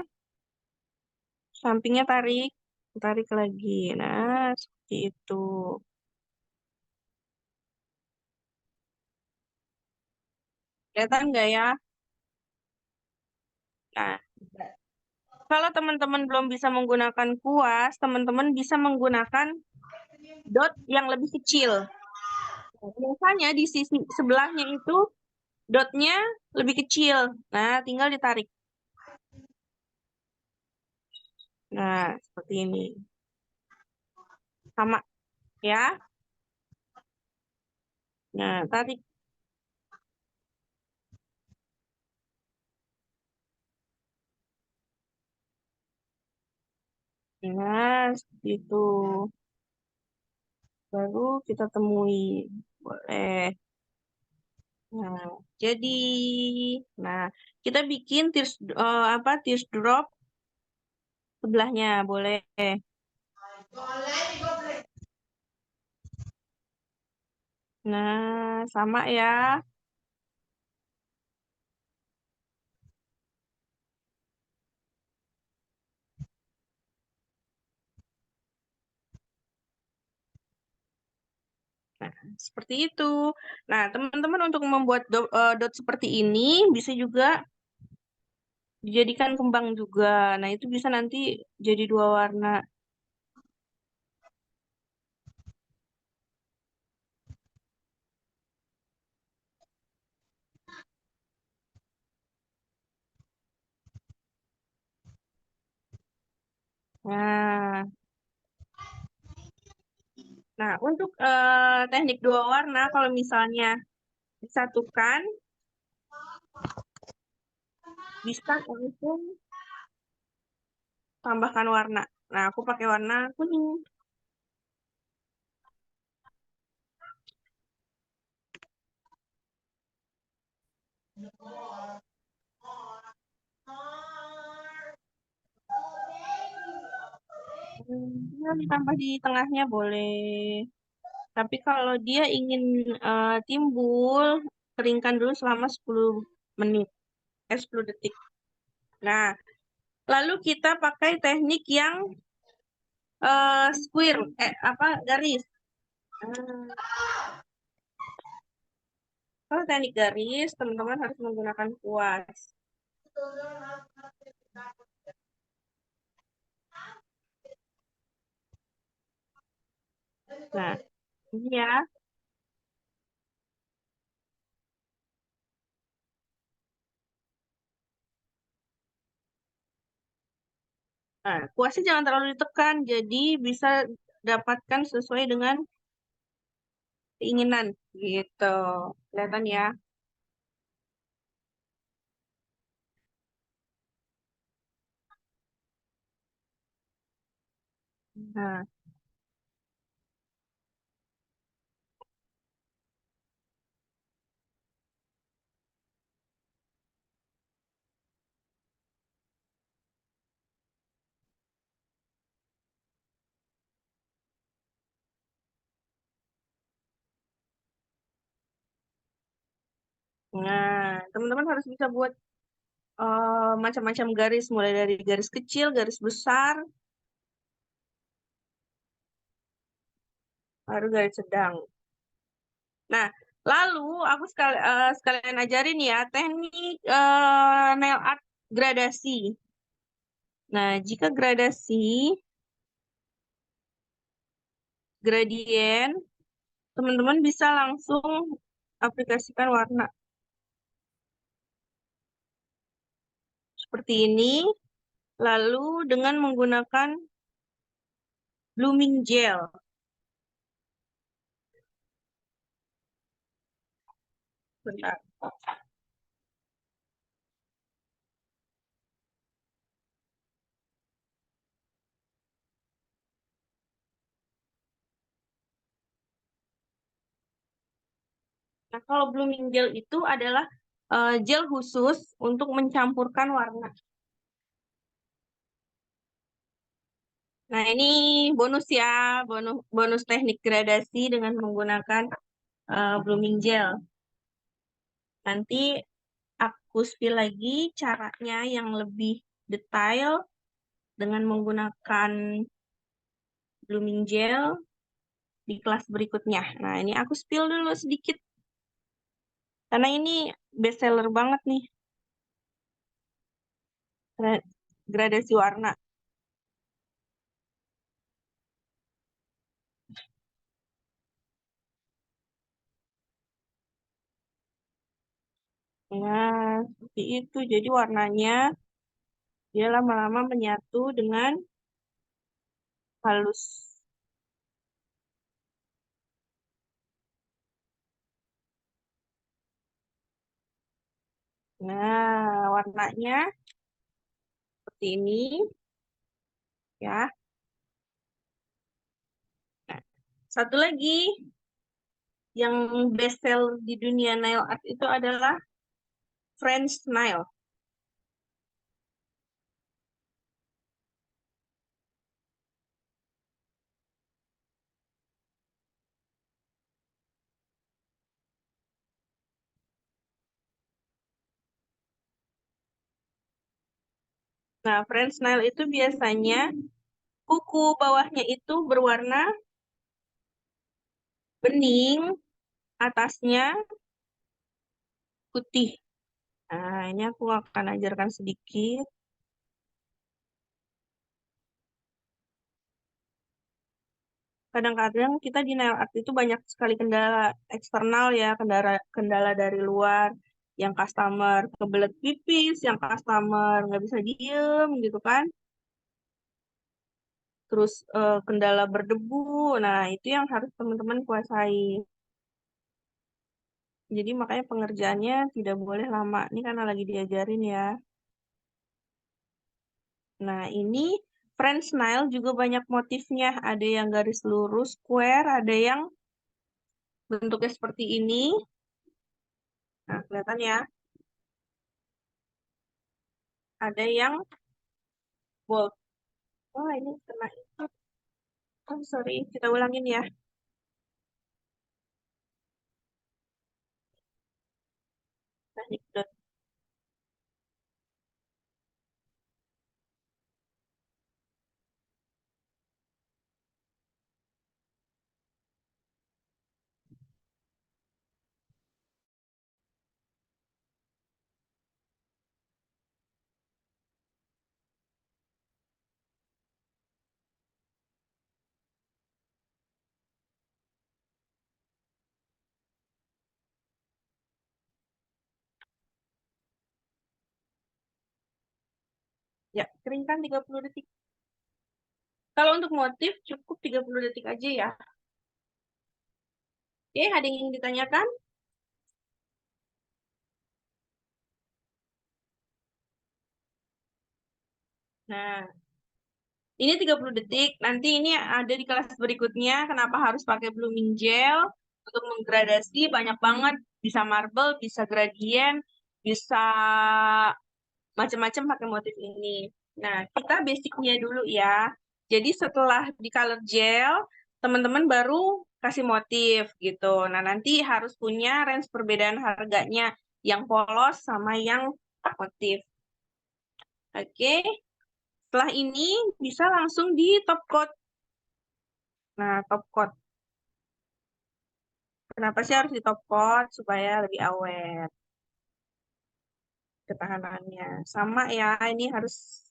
Sampingnya tarik. Tarik lagi. Nah, seperti itu. Kelihatan nggak ya? Nah, kalau teman-teman belum bisa menggunakan kuas, teman-teman bisa menggunakan dot yang lebih kecil. Nah, biasanya di sisi sebelahnya itu dotnya lebih kecil. Nah, tinggal ditarik. Nah, seperti ini. Sama ya. Nah, tarik. Nah, seperti itu. Baru kita temui. Boleh. Nah, jadi, nah, kita bikin teardrop sebelahnya, boleh. Nah, sama ya. Nah, seperti itu. Nah, teman-teman untuk membuat dot seperti ini bisa juga dijadikan kembang juga. Nah, itu bisa nanti jadi dua warna. Nah, untuk teknik dua warna, kalau misalnya disatukan, bisa langsung tambahkan warna. Nah, aku pakai warna kuning. Ya, ditambah di tengahnya boleh. Tapi kalau dia ingin timbul, keringkan dulu selama 10 menit, 10 detik. Nah, lalu kita pakai teknik yang square, garis. Kalau teknik garis, teman-teman harus menggunakan kuas. Nah, ini ya. Nah, kuasnya jangan terlalu ditekan, jadi bisa dapatkan sesuai dengan keinginan, gitu. Kelihatan ya. Nah, teman-teman harus bisa buat macam-macam garis, mulai dari garis kecil, garis besar, baru garis sedang. Nah, lalu aku sekalian ajarin ya teknik nail art gradasi. Nah, jika gradien, teman-teman bisa langsung aplikasikan warna. Seperti ini. Lalu dengan menggunakan blooming gel. Bentar. Nah, kalau blooming gel itu adalah gel khusus untuk mencampurkan warna. Nah, ini bonus ya, bonus teknik gradasi dengan menggunakan blooming gel. Nanti aku spill lagi caranya yang lebih detail dengan menggunakan blooming gel di kelas berikutnya. Nah, ini aku spill dulu sedikit. Karena ini best seller banget nih. Gradasi warna. Nah, seperti itu. Jadi warnanya dia lama-lama menyatu dengan halus. Nah, warnanya seperti ini ya. Nah, satu lagi yang best seller di dunia nail art itu adalah French nail. Nah, French nail itu biasanya kuku bawahnya itu berwarna bening, atasnya putih. Nah, ini aku akan ajarkan sedikit. Kadang-kadang kita di nail art itu banyak sekali kendala eksternal ya, kendala dari luar, yang customer kebelet pipis, yang customer nggak bisa diem gitu kan. Terus kendala berdebu, nah itu yang harus teman-teman kuasai. Jadi makanya pengerjaannya tidak boleh lama. Ini karena lagi diajarin ya. Nah ini French nail juga banyak motifnya. Ada yang garis lurus, square, ada yang bentuknya seperti ini. Nah, kelihatan ya. Ada yang bold. Oh, ini kena itu. Oh, sorry. Kita ulangin ya. Teknik dot. Ya, keringkan 30 detik. Kalau untuk motif cukup 30 detik aja ya. Oke, ada yang ingin ditanyakan? Nah, ini 30 detik. Nanti ini ada di kelas berikutnya. Kenapa harus pakai blooming gel? Untuk menggradasi banyak banget. Bisa marble, bisa gradient, bisa macam-macam pakai motif ini. Nah, kita basicnya dulu ya. Jadi setelah di color gel, teman-teman baru kasih motif gitu. Nah, nanti harus punya range perbedaan harganya. Yang polos sama yang motif. Oke. Setelah ini bisa langsung di top coat. Nah, top coat. Kenapa sih harus di top coat? Supaya lebih awet ketahanannya. Sama ya, ini harus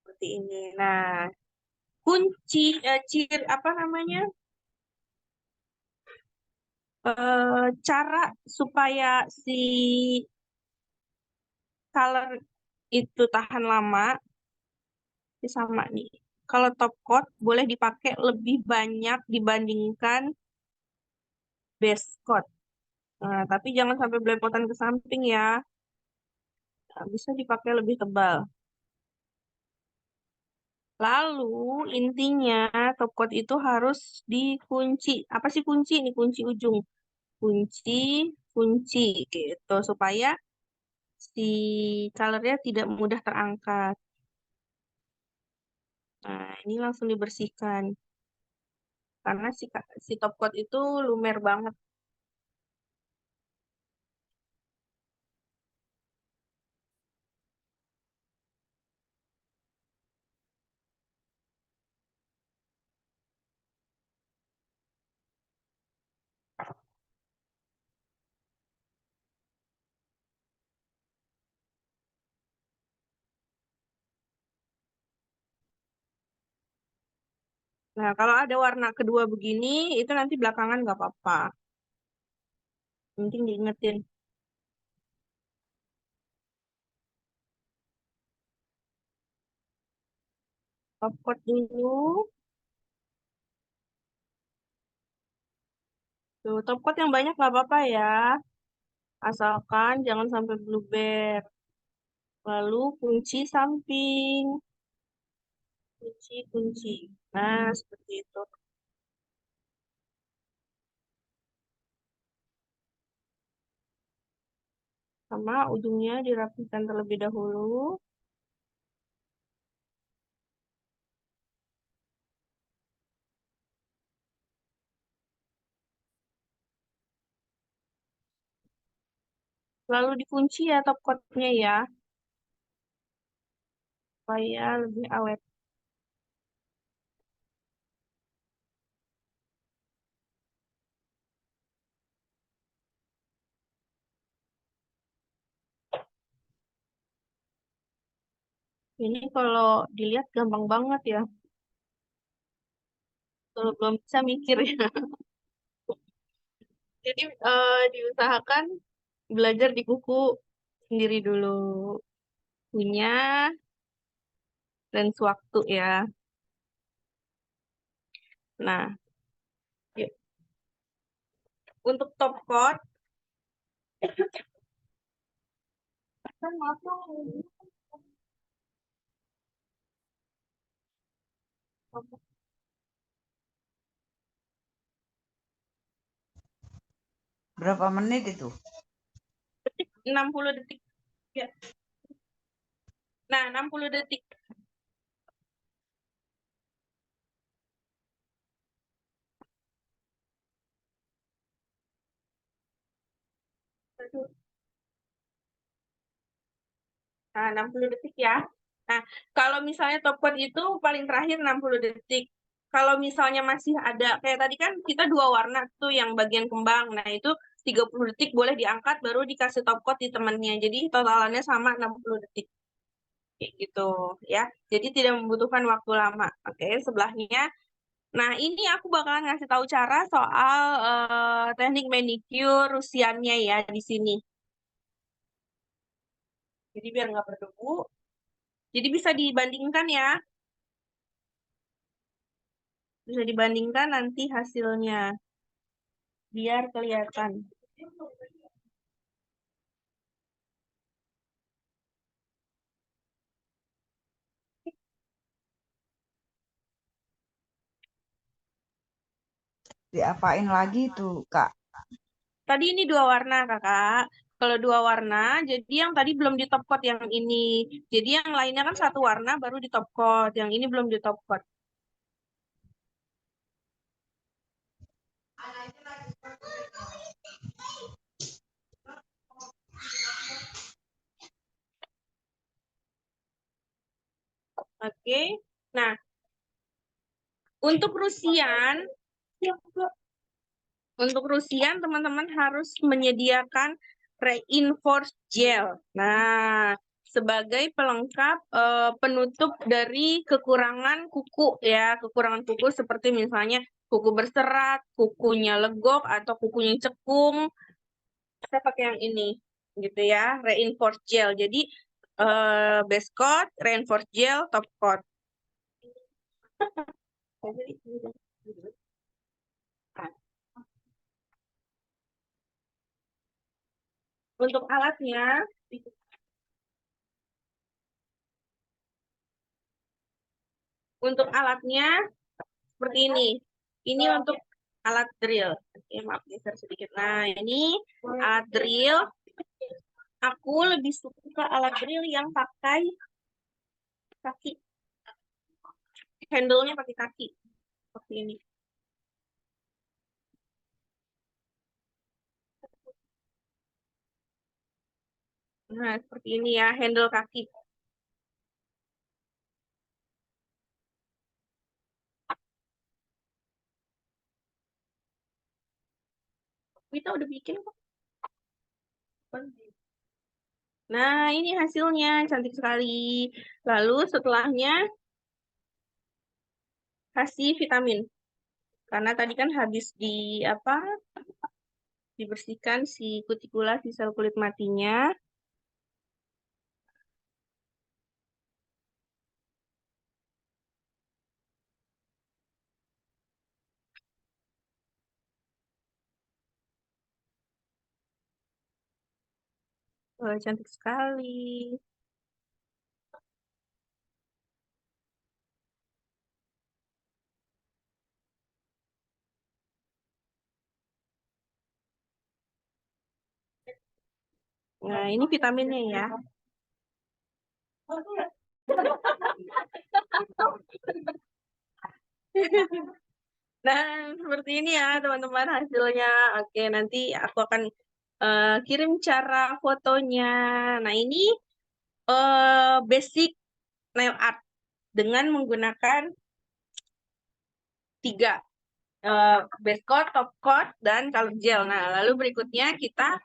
seperti ini. Nah, kunci apa namanya? Cara supaya si color itu tahan lama ini sama nih. Kalau top coat boleh dipakai lebih banyak dibandingkan base coat. Nah, tapi jangan sampai belepotan ke samping ya. Nah, bisa dipakai lebih tebal. Lalu intinya top coat itu harus dikunci. Apa sih kunci? Ini kunci ujung. Kunci, kunci gitu supaya si colornya tidak mudah terangkat. Nah, ini langsung dibersihkan. Karena si top coat itu lumer banget. Nah, kalau ada warna kedua begini, itu nanti belakangan nggak apa-apa. Penting diingetin. Top coat dulu. Tuh, top coat yang banyak nggak apa-apa ya. Asalkan jangan sampai blueberry. Lalu kunci samping. Kunci. Nah, seperti itu. Sama ujungnya dirapikan terlebih dahulu. Lalu dikunci ya top coatnya ya. Supaya lebih awet. Ini kalau dilihat gampang banget ya. Kalau belum bisa mikir ya. Jadi diusahakan belajar di kuku sendiri dulu. Punya dan sewaktu ya. Nah, yuk. Untuk top coat, kan langsung Berapa menit itu? 60 detik. Ya. Nah, 60 detik. Nah, 60 detik ya. Nah, kalau misalnya top coat itu paling terakhir 60 detik. Kalau misalnya masih ada, kayak tadi kan kita dua warna tuh yang bagian kembang. Nah, itu 30 detik boleh diangkat baru dikasih top coat di temennya. Jadi totalannya sama 60 detik. Kayak gitu ya. Jadi tidak membutuhkan waktu lama. Oke, sebelahnya. Nah, ini aku bakalan ngasih tahu cara soal teknik manicure usianya ya di sini. Jadi biar nggak berdebu, Jadi bisa dibandingkan ya. Bisa dibandingkan nanti hasilnya. Biar kelihatan. Diapain lagi tuh, Kak? Tadi ini 2 warna, Kakak. Kalau 2 warna, jadi yang tadi belum di top coat yang ini. Jadi yang lainnya kan 1 warna baru di top coat. Yang ini belum di top coat. Oke. Nah, untuk Rusian, teman-teman harus menyediakan reinforced gel. Nah, sebagai pelengkap penutup dari kekurangan kuku ya, kekurangan kuku seperti misalnya kuku berserat, kukunya legok atau kukunya cekung. Kita pakai yang ini gitu ya, reinforced gel. Jadi base coat, reinforced gel, top coat. Untuk alatnya, seperti ini. Ini untuk alat drill. Oke, maaf geser sedikit. Nah, ini alat drill. Aku lebih suka alat drill yang pakai kaki. Handle-nya pakai kaki. Seperti ini. Nah, seperti ini ya, handle kaki. Kita udah bikin kok. Nah, ini hasilnya. Cantik sekali. Lalu setelahnya, kasih vitamin. Karena tadi kan habis dibersihkan si kutikula, si sel kulit matinya. Wah, cantik sekali. Nah, ini vitaminnya ya. Nah, seperti ini ya teman-teman hasilnya. Oke, nanti aku akan kirim cara fotonya. Nah, ini basic nail art dengan menggunakan 3. Base coat, top coat, dan color gel. Nah, lalu berikutnya kita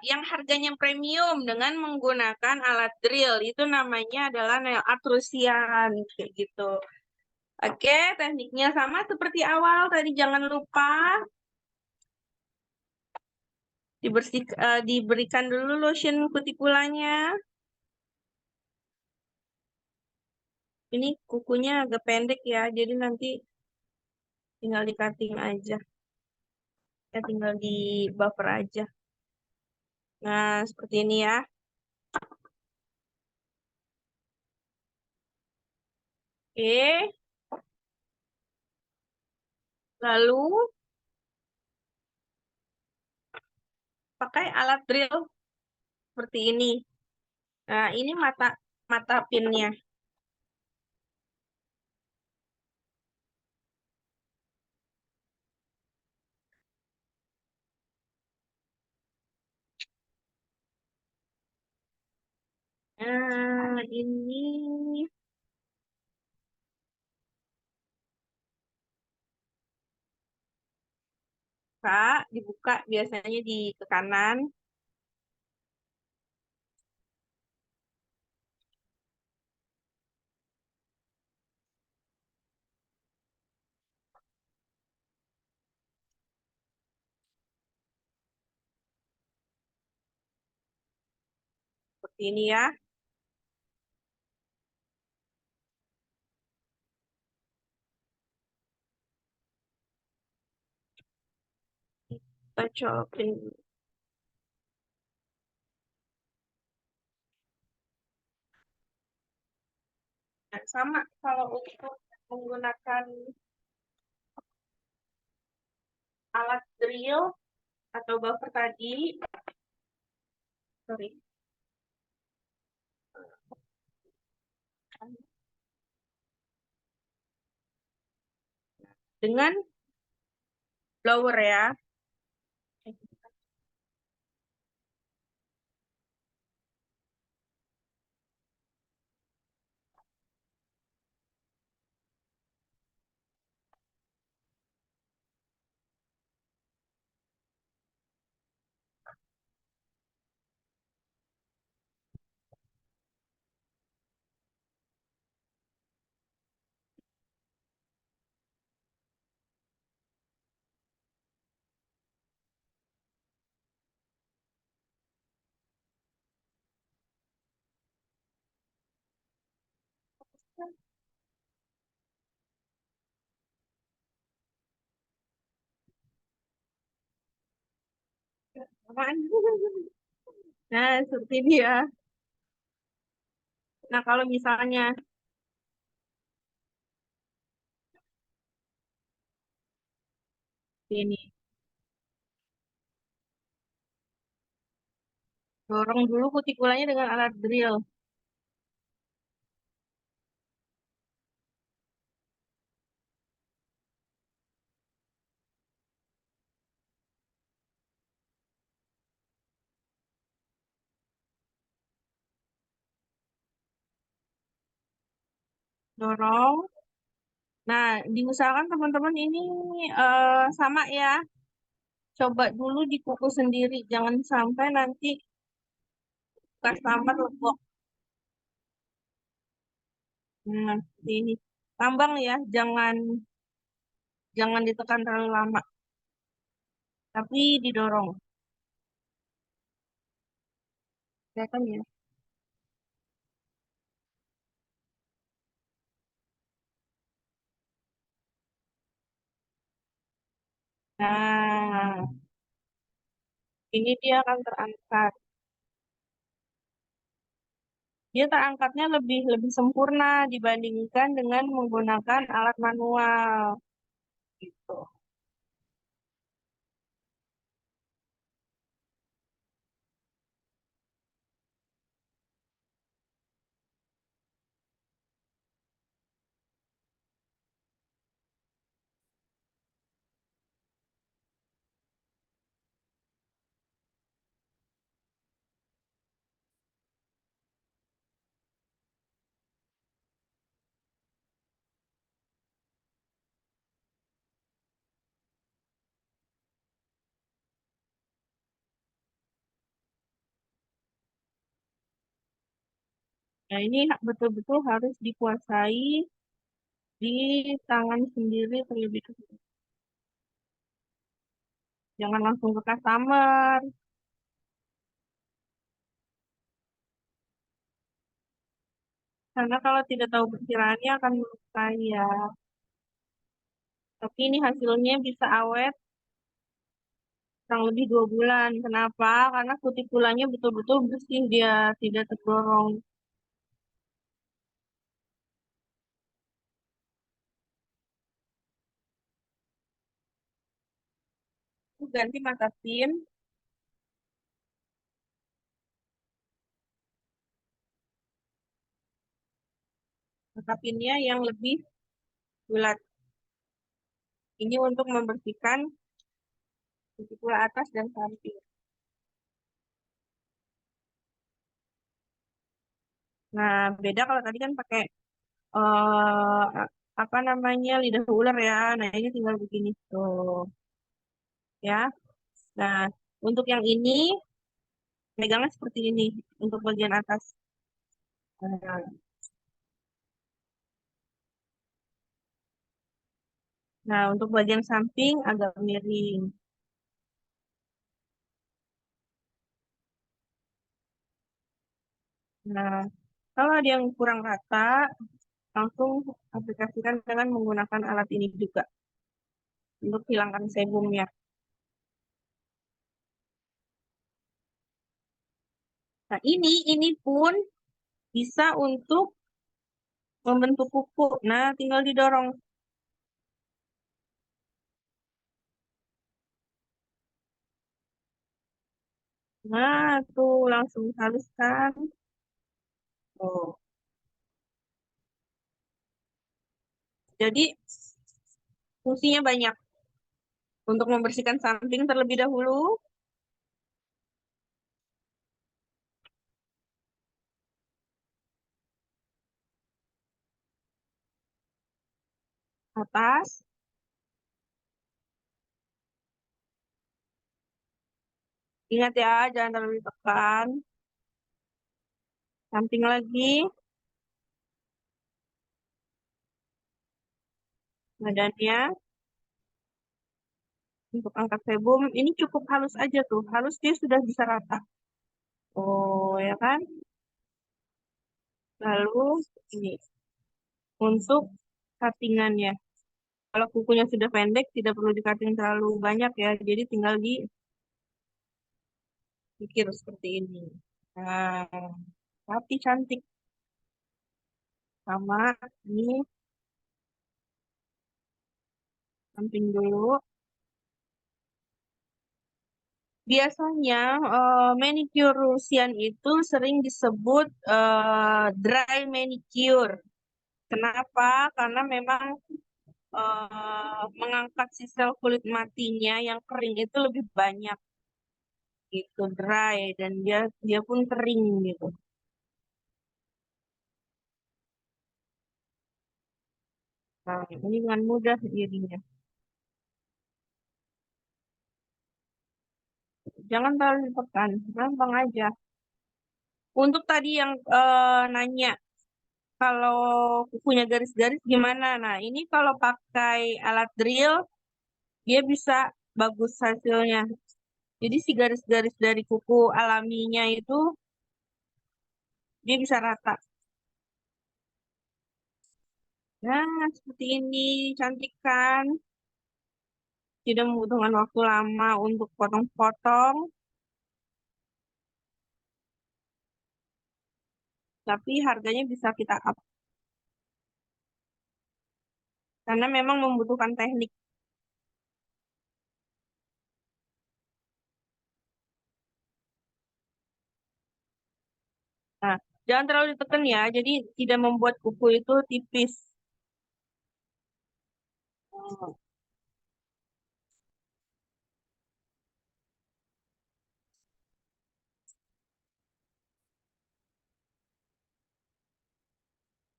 yang harganya premium dengan menggunakan alat drill. Itu namanya adalah nail art Rusian. Kayak gitu. Oke, tekniknya sama seperti awal. Tadi jangan lupa diberikan dulu lotion kutikulanya. Ini kukunya agak pendek ya, jadi nanti tinggal di cutting aja. Ya, tinggal di buffer aja. Nah, seperti ini ya. Oke, lalu pakai alat drill seperti ini. Nah, ini mata mata pinnya. Nah, ini Kak, dibuka biasanya di ke kanan. Seperti ini ya. Kita colokin. Nah, sama kalau untuk menggunakan alat drill atau buffer tadi, sorry, dengan blower ya. Apaan? Nah, seperti ini ya. Nah, kalau misalnya ini, dorong dulu kutikulanya dengan alat drill. Dorong. Nah, diusahakan teman-teman ini sama ya. Coba dulu dikukus sendiri. Jangan sampai nanti customer lebok. Nah, seperti ini. Tambang ya, jangan ditekan terlalu lama, tapi didorong. Kelihatan ya. Nah, ini dia akan terangkat. Dia terangkatnya lebih lebih sempurna dibandingkan dengan menggunakan alat manual gitu. Nah, ini betul-betul harus dikuasai di tangan sendiri terlebih dahulu. Jangan langsung ke customer, karena kalau tidak tahu perkiraannya akan melukai ya. Tapi ini hasilnya bisa awet kurang lebih 2 bulan. Kenapa? Karena kutikulanya betul-betul bersih, dia tidak terdorong. Ganti mata pin, mata pinnya yang lebih bulat. Ini untuk membersihkan kutikula atas dan samping. Nah, beda kalau tadi kan pakai apa namanya lidah ular ya. Nah, ini tinggal begini tuh, ya. Nah, untuk yang ini megangnya seperti ini untuk bagian atas. Nah, nah, untuk bagian samping agak miring. Nah, kalau ada yang kurang rata, langsung aplikasikan dengan menggunakan alat ini juga untuk hilangkan sebumnya. Nah, ini pun bisa untuk membentuk kuku. Nah, tinggal didorong. Nah, tuh langsung halus kan. Oh. Jadi, fungsinya banyak. Untuk membersihkan samping terlebih dahulu, atas, ingat ya, jangan terlalu ditekan. Samping lagi, badannya. Untuk angkat sebum, ini cukup halus aja tuh. Halus dia sudah bisa rata. Oh, ya kan? Lalu, ini. Untuk cuttingannya. Kalau kukunya sudah pendek, tidak perlu di-cutting terlalu banyak ya. Jadi tinggal dikir seperti ini. Nah, tapi cantik. Sama, ini samping dulu. Biasanya manicure Rusian itu sering disebut dry manicure. Kenapa? Karena memang mengangkat si sel kulit matinya yang kering itu lebih banyak gitu, dry dan dia pun kering gitu. Nah, ini dengan mudah jadinya. Jangan terlalu ditekan, gampang aja. Untuk tadi yang nanya kalau kukunya garis-garis gimana? Nah, ini kalau pakai alat drill dia bisa bagus hasilnya. Jadi si garis-garis dari kuku alaminya itu dia bisa rata. Nah, seperti ini cantik kan? Tidak membutuhkan waktu lama untuk potong-potong, tapi harganya bisa kita up karena memang membutuhkan teknik. Nah, jangan terlalu ditekan ya, jadi tidak membuat kuku itu tipis. Oh,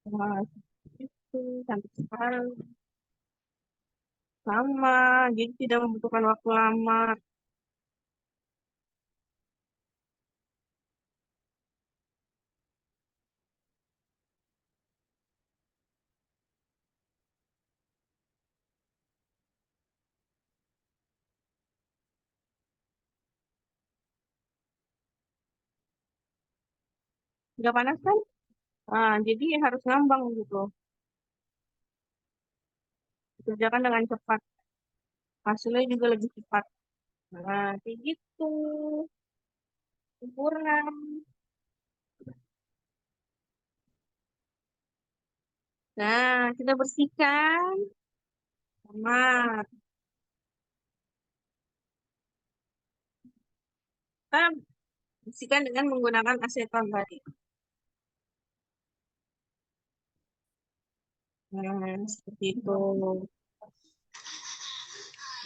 wah, itu cantik sekali. Sama, jadi tidak membutuhkan waktu lama. Nggak panas kan? Nah, jadi harus ngambang gitu. Dikerjakan dengan cepat. Hasilnya juga lebih cepat. Nah, kayak gitu. Sempurna. Nah, kita bersihkan. Sama. Kita bersihkan dengan menggunakan aseton tadi. Nah, seperti itu.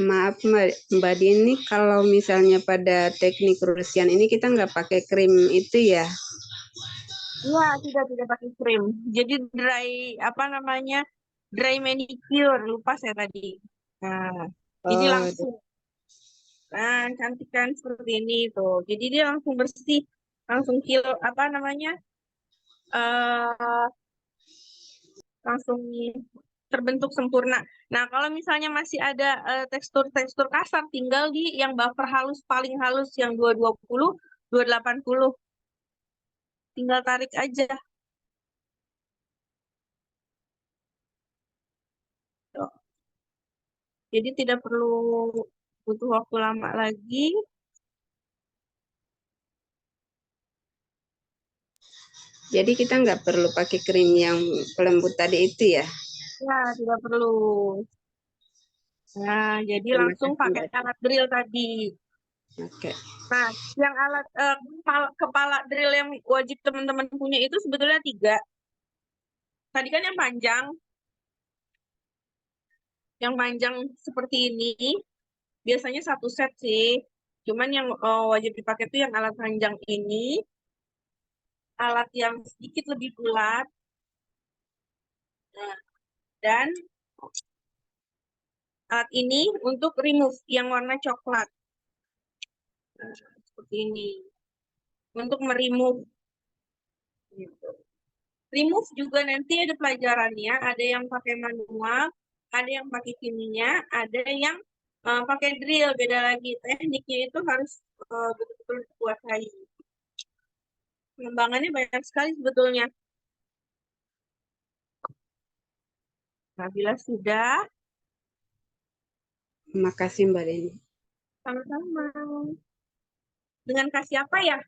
Maaf Mbak Dini, kalau misalnya pada teknik Rusian ini kita nggak pakai krim itu ya? Iya, tidak pakai krim. Jadi dry, apa namanya, dry manicure. Lupa saya tadi. Nah, jadi Oh, langsung. Nah, cantik kan seperti ini tuh. Jadi dia langsung bersih, langsung apa namanya, eh langsung terbentuk sempurna. Nah, kalau misalnya masih ada tekstur-tekstur kasar, tinggal di yang buffer halus paling halus yang 220, 280. Tinggal tarik aja. Tuh. Jadi tidak perlu butuh waktu lama lagi. Jadi kita nggak perlu pakai krim yang pelembut tadi itu ya. Ya, tidak perlu. Nah, jadi Terima langsung kasih pakai Mbak. alat drill tadi. Oke. Nah, yang alat kepala drill yang wajib teman-teman punya itu sebetulnya 3. Tadi kan yang panjang seperti ini, biasanya 1 set sih. Cuman yang wajib dipakai itu yang alat panjang ini, alat yang sedikit lebih bulat, nah, dan alat ini untuk remove yang warna coklat. Nah, seperti ini. Untuk meremove. Gitu. Remove juga nanti ada pelajarannya, ada yang pakai manual, ada yang pakai kimia, ada yang pakai drill, beda lagi. Tekniknya itu harus betul-betul dikuasai. Pengembangannya banyak sekali sebetulnya. Nah, bila sudah, Terima kasih Mbak Deni. sama-sama. Dengan kasih apa ya?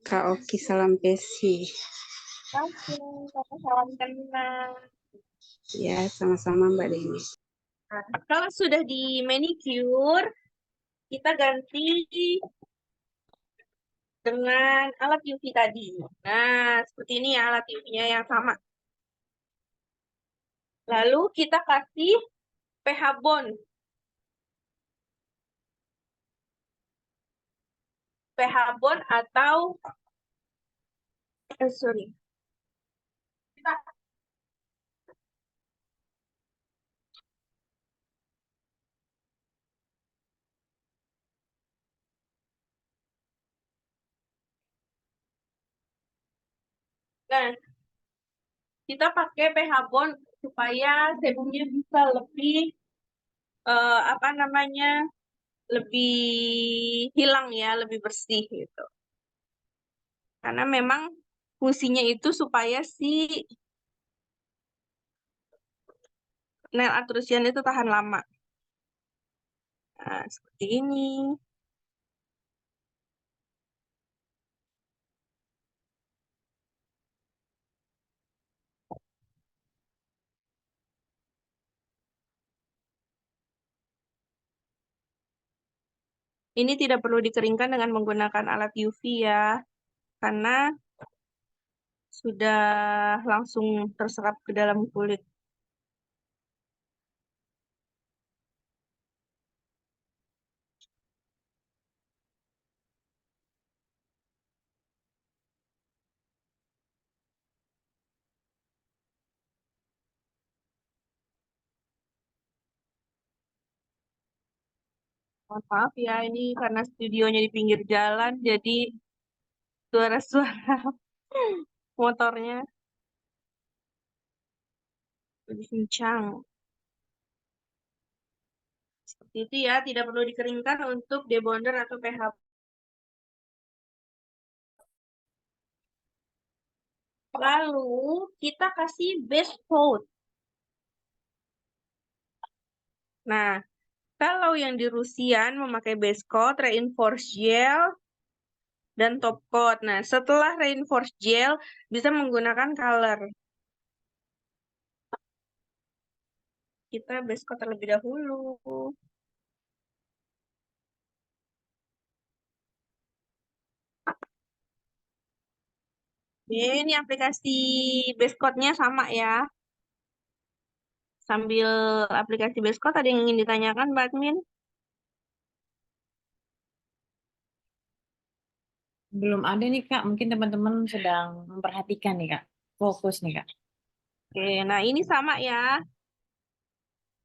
Kak Oki salam Pesi. Oke, kakak salam kenal. Ya, sama-sama Mbak Deni. Nah, kalau sudah di manicure, kita ganti dengan alat UV tadi. Nah, seperti ini ya alat UV-nya yang sama. Lalu kita kasih pH bond. pH bond atau sorry. Nah, kita pakai pH bond supaya sebumnya bisa lebih apa namanya? Lebih hilang ya, lebih bersih gitu. Karena memang fungsinya itu supaya si nail art Rusian itu tahan lama. Nah, seperti ini. Ini tidak perlu dikeringkan dengan menggunakan alat UV ya, karena sudah langsung terserap ke dalam kulit. Mohon maaf ya, ini karena studionya di pinggir jalan, jadi suara-suara motornya lebih kencang. Seperti itu ya, tidak perlu dikeringkan untuk debonder atau pH. Lalu kita kasih base coat. Nah, kalau yang di Rusian memakai base coat, reinforced gel, dan top coat. Nah, setelah reinforced gel, bisa menggunakan color. Kita base coat terlebih dahulu. Ini aplikasi base coat-nya sama ya. Sambil aplikasi base coat, ada yang ingin ditanyakan, Mbak Admin? Belum ada nih Kak, mungkin teman-teman sedang memperhatikan nih Kak, fokus nih Kak. Oke, nah ini sama ya.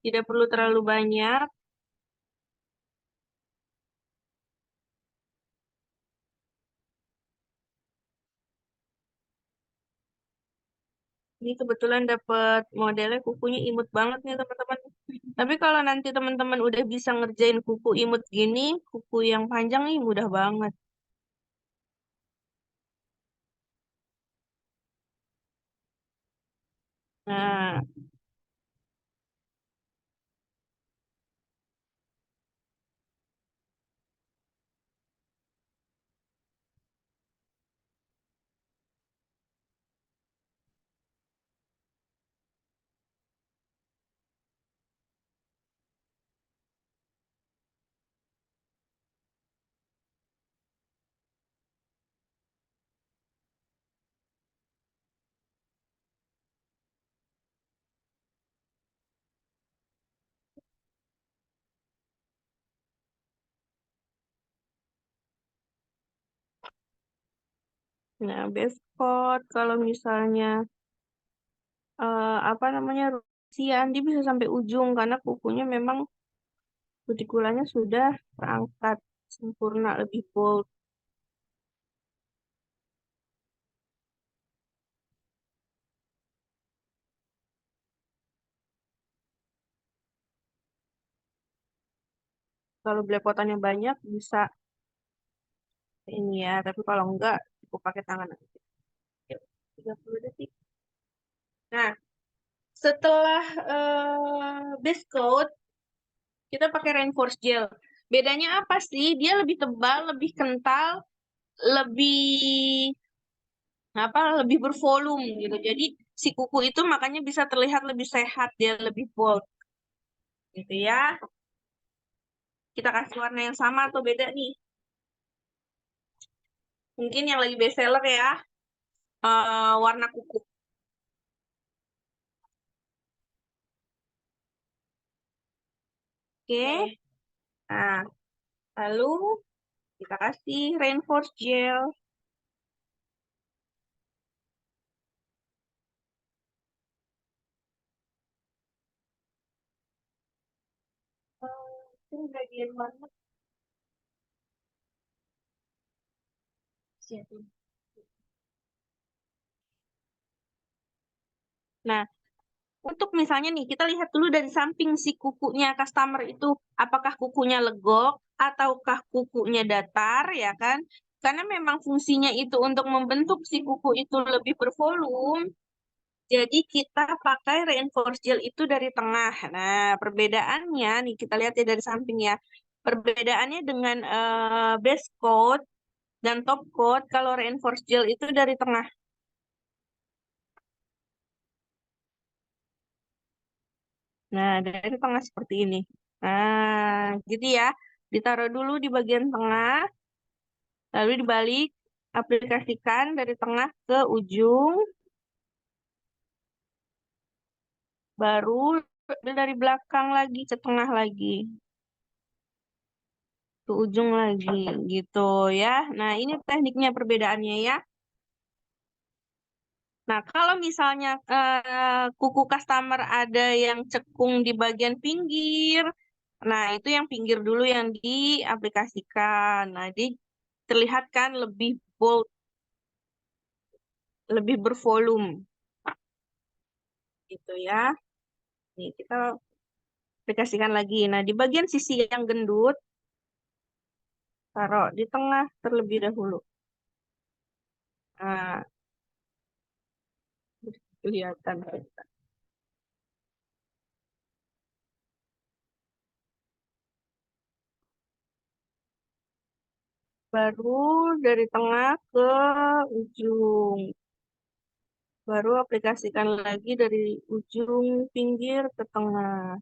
Tidak perlu terlalu banyak. Ini kebetulan dapat modelnya kukunya imut banget nih teman-teman. Tapi kalau nanti teman-teman udah bisa ngerjain kuku imut gini, kuku yang panjang nih mudah banget. Nah, Nah, base coat kalau misalnya apa namanya Rusian dia bisa sampai ujung karena kukunya memang kutikulanya sudah terangkat sempurna lebih bold. Kalau belepotannya banyak bisa ini ya, tapi kalau enggak cukup pakai tangan aja. Yuk, 30 detik. Nah, setelah base coat kita pakai reinforced gel. Bedanya apa sih? Dia lebih tebal, lebih kental, lebih lebih bervolume gitu. Jadi si kuku itu makanya bisa terlihat lebih sehat, dia lebih bold gitu ya. Kita kasih warna yang sama atau beda nih? Mungkin yang lagi best seller ya, warna kuku. Oke. Nah, lalu kita kasih reinforced gel. Ini bagian mana? Nah, untuk misalnya nih, kita lihat dulu dari samping si kukunya customer itu, apakah kukunya legok ataukah kukunya datar, ya kan? Karena memang fungsinya itu untuk membentuk si kuku itu lebih bervolume, jadi kita pakai reinforced gel itu dari tengah. Nah, perbedaannya nih, kita lihat ya dari samping ya. Perbedaannya dengan base coat dan top coat, kalau reinforced gel itu dari tengah. Nah, dari tengah seperti ini. Nah, gitu ya. Ditaruh dulu di bagian tengah, lalu dibalik, aplikasikan dari tengah ke ujung, baru dari belakang lagi ke tengah lagi, ke ujung lagi, gitu ya. Nah, ini tekniknya perbedaannya ya. Nah, kalau misalnya kuku customer ada yang cekung di bagian pinggir, nah itu yang pinggir dulu yang diaplikasikan. Nah, terlihat kan lebih bold, lebih bervolume, gitu ya. Nih, kita aplikasikan lagi. Nah, di bagian sisi yang gendut, taruh di tengah terlebih dahulu. Nah, kelihatan. Baru dari tengah ke ujung. Baru aplikasikan lagi dari ujung pinggir ke tengah.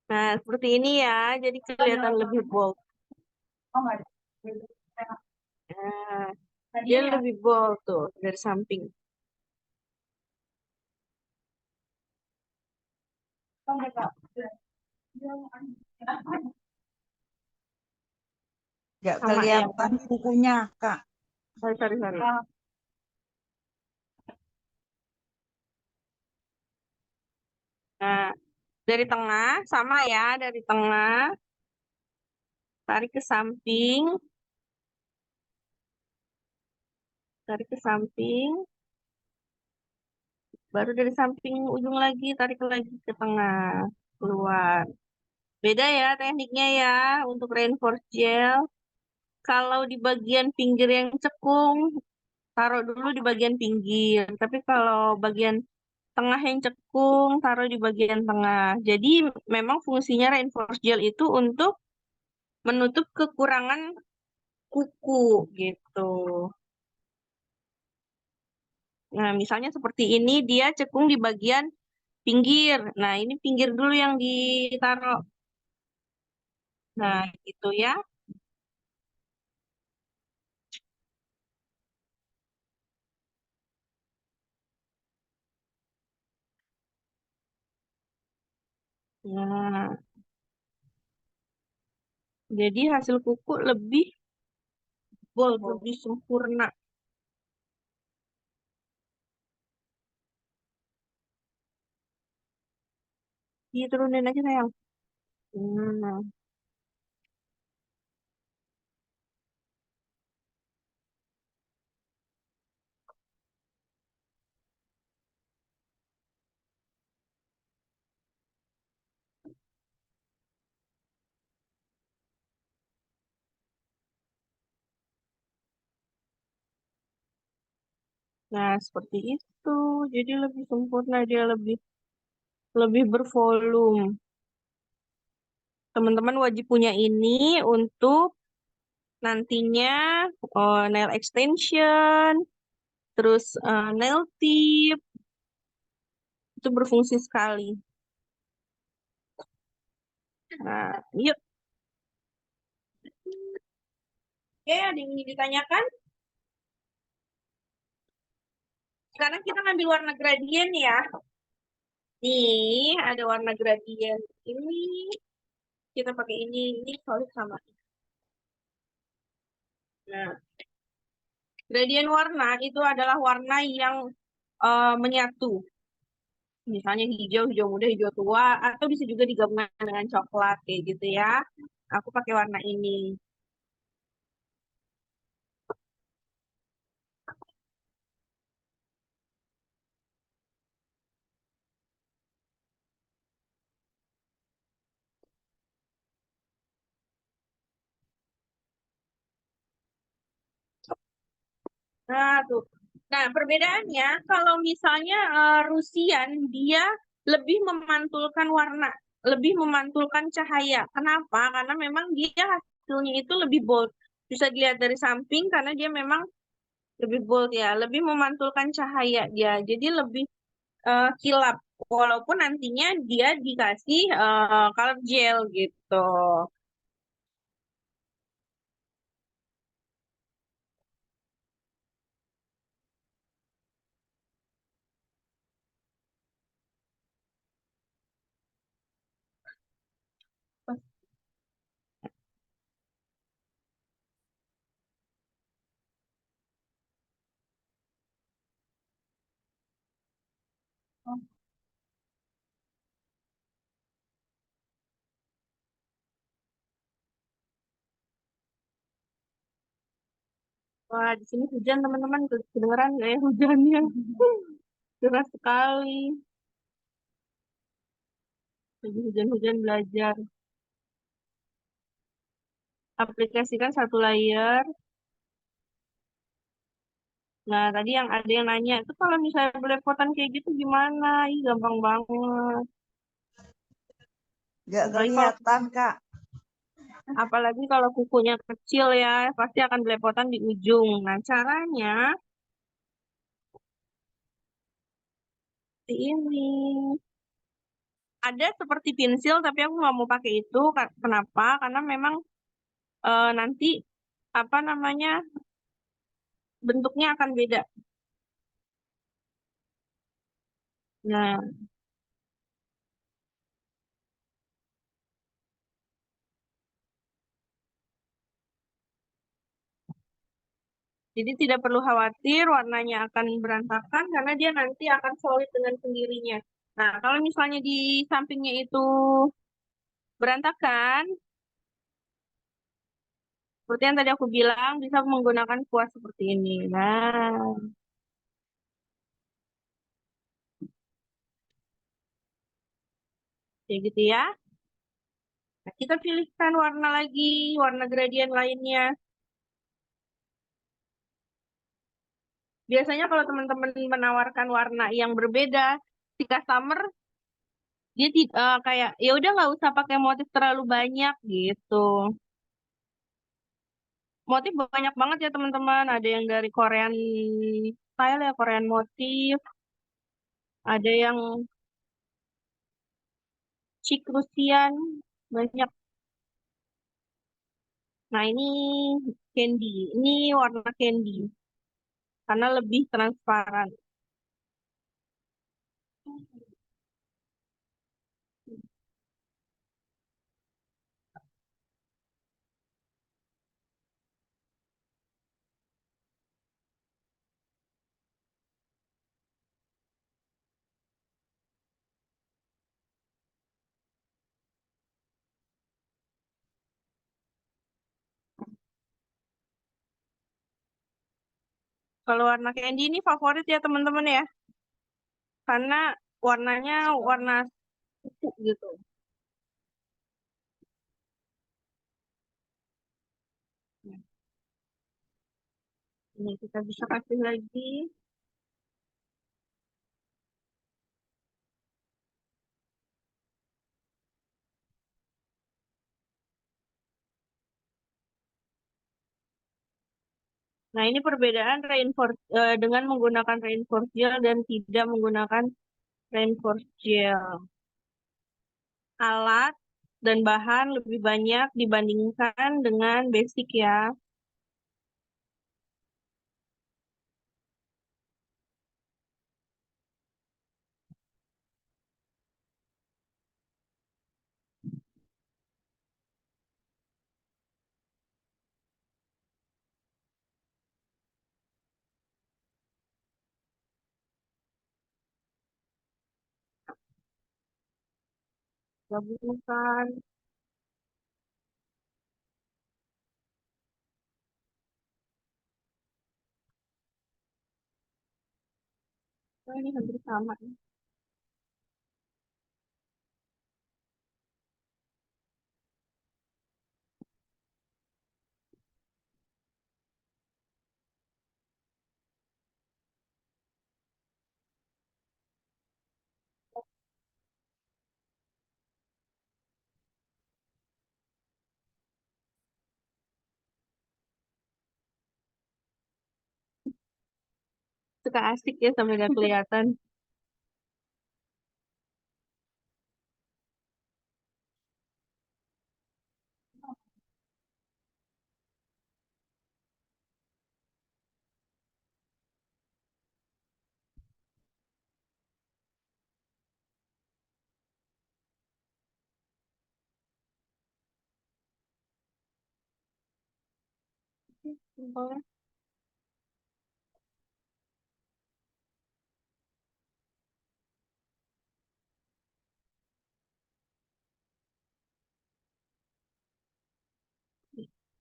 Nah, seperti ini ya, jadi kelihatan lebih bold. Nah, dia lebih bold tuh dari samping. Nggak Sama ya, kelihatan kukunya, Kak. sorry. Nah, dari tengah, sama ya, dari tengah, tarik ke samping, baru dari samping ujung lagi, tarik lagi ke tengah, keluar. Beda ya tekniknya ya, untuk reinforced gel. Kalau di bagian pinggir yang cekung, taruh dulu di bagian pinggir. Tapi kalau bagian tengah yang cekung, taruh di bagian tengah. Jadi memang fungsinya reinforced gel itu untuk menutup kekurangan kuku gitu. Nah, misalnya seperti ini dia cekung di bagian pinggir. Nah, ini pinggir dulu yang ditaruh. Nah, gitu ya. Nah, jadi hasil kuku lebih bold, lebih sempurna. Diturunin aja sayang. Nah, nah seperti itu. Jadi lebih sempurna, dia lebih lebih bervolume. Teman-teman wajib punya ini untuk nantinya nail extension, terus nail tip, itu berfungsi sekali. Nah, yuk. Oke, ada yang ingin ditanyakan? Sekarang kita ngambil warna gradien ya. Nih, ada warna gradien. Ini kita pakai ini solid sama. Nah, gradien warna itu adalah warna yang menyatu. Misalnya hijau, hijau muda, hijau tua, atau bisa juga digabungkan dengan coklat kayak gitu ya. Aku pakai warna ini. Nah, tuh. Nah, perbedaannya kalau misalnya Rusian dia lebih memantulkan warna, lebih memantulkan cahaya. Kenapa? Karena memang dia hasilnya itu lebih bold. Bisa dilihat dari samping karena dia memang lebih bold ya, lebih memantulkan cahaya dia. Jadi lebih kilap. Walaupun nantinya dia dikasih color gel gitu. Wah, di sini hujan teman-teman. Kedengeran nggak ya hujannya? Deras sekali. Lagi hujan-hujan belajar. Aplikasikan satu layer. Nah, tadi yang ada yang nanya, itu kalau misalnya belepotan kayak gitu gimana? Ih, gampang banget. Nggak Apalagi kalau, kelihatan, Kak. apalagi kalau kukunya kecil ya, pasti akan belepotan di ujung. Nah, caranya seperti ini. Ada seperti pensil, tapi aku nggak mau pakai itu. Kenapa? Karena memang nanti apa namanya bentuknya akan beda. Nah, jadi tidak perlu khawatir warnanya akan berantakan karena dia nanti akan solid dengan sendirinya. Nah, kalau misalnya di sampingnya itu berantakan, seperti yang tadi aku bilang, bisa menggunakan kuas seperti ini. Nah, kayak gitu ya. Nah, kita pilihkan warna lagi, warna gradien lainnya. Biasanya kalau teman-teman menawarkan warna yang berbeda, si customer dia kayak ya udah nggak usah pakai motif terlalu banyak gitu. Motif banyak banget ya teman-teman. Ada yang dari Korean style ya, Korean motif. Ada yang chic Rusian. Banyak. Nah ini candy. Ini warna candy. Karena lebih transparan. Kalau warna candy ini favorit ya teman-teman ya. Karena warnanya warna kuku gitu. Ini kita bisa kasih lagi. Nah, ini perbedaan dengan menggunakan reinforced gel dan tidak menggunakan reinforced gel. Alat dan bahan lebih banyak dibandingkan dengan basic ya. Gabungkan. Oh, ini hampir sama. Suka asik ya sampai nggak kelihatan. Simpel.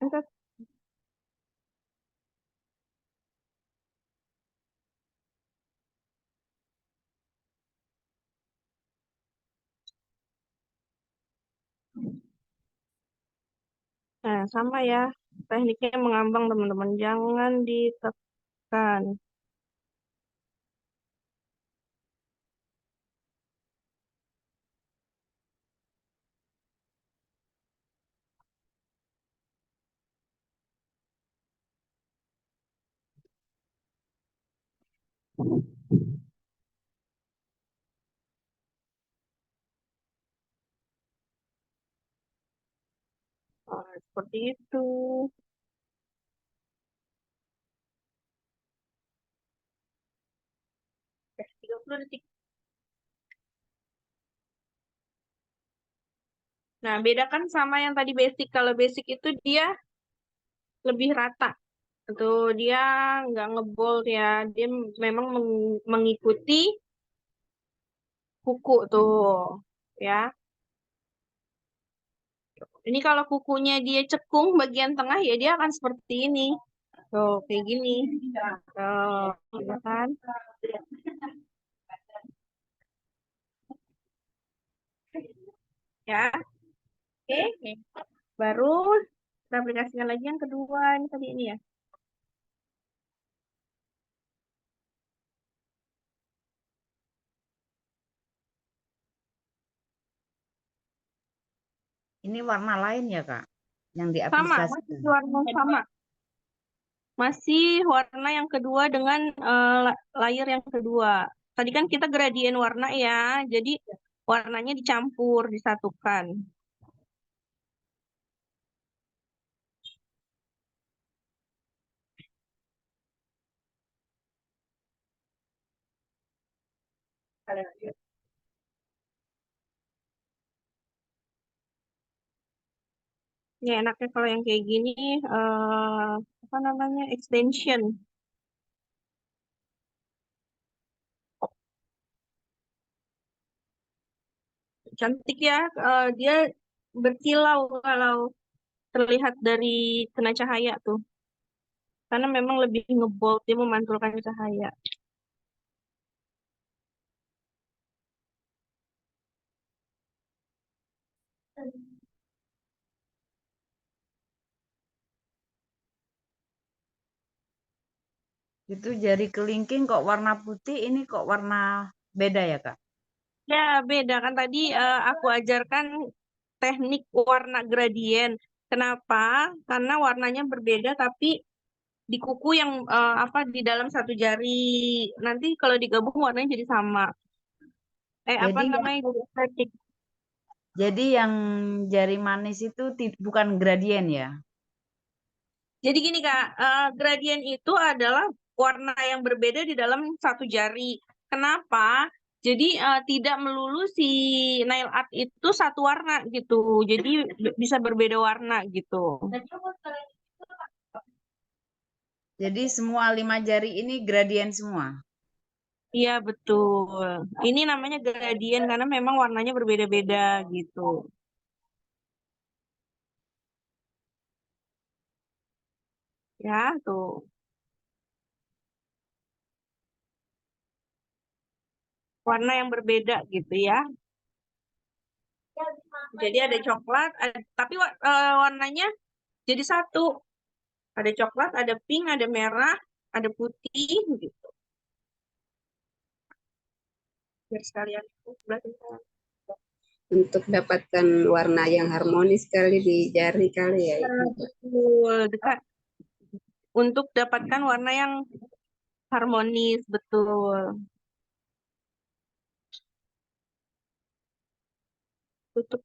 Angkat. Nah, sama ya. Tekniknya mengambang teman-teman. Jangan ditekan. Nah, seperti itu. 30 detik. Nah, bedakan sama yang tadi basic. Kalau basic itu dia lebih rata. Tuh, dia nggak ngebold ya. Dia memang mengikuti kuku tuh. Ya. Ini kalau kukunya dia cekung bagian tengah ya dia akan seperti ini. Tuh, kayak gini. Tuh, ya kan? Ya. Oke. Baru kita aplikasikan lagi yang kedua. Ini tadi ini ya. Ini warna lain ya, Kak, yang Sama, diaplikasikan. masih warna sama. Masih warna yang kedua dengan layer yang kedua. Tadi kan kita gradien warna ya, jadi warnanya dicampur, disatukan. Ini enaknya kalau yang kayak gini, apa namanya, extension. Cantik ya, dia berkilau kalau terlihat dari kena cahaya tuh. Karena memang lebih ngebold, dia memantulkan cahaya. Itu jari kelingking kok warna putih, ini kok warna beda ya, Kak? Ya, beda kan tadi aku ajarkan teknik warna gradien. Kenapa? Karena warnanya berbeda tapi di kuku yang di dalam satu jari. Nanti kalau digabung warnanya jadi sama. Apa Jadi namanya? Jadi estetik. jadi yang jari manis itu bukan gradien ya? Jadi gini Kak, gradien itu adalah warna yang berbeda di dalam satu jari. Kenapa? Jadi tidak melulu si nail art itu satu warna gitu. Jadi bisa berbeda warna gitu. Jadi semua 5 jari ini gradien semua. Iya betul. Ini namanya gradien karena memang warnanya berbeda-beda gitu. Ya tuh. Warna yang berbeda gitu ya. Jadi ada coklat, tapi warnanya jadi satu. Ada coklat, ada pink, ada merah, ada putih gitu. Biar sekalian berarti. Untuk dapatkan warna yang harmonis kali di jari kali ya. Betul, dekat. Untuk dapatkan warna yang harmonis, betul. Tutup.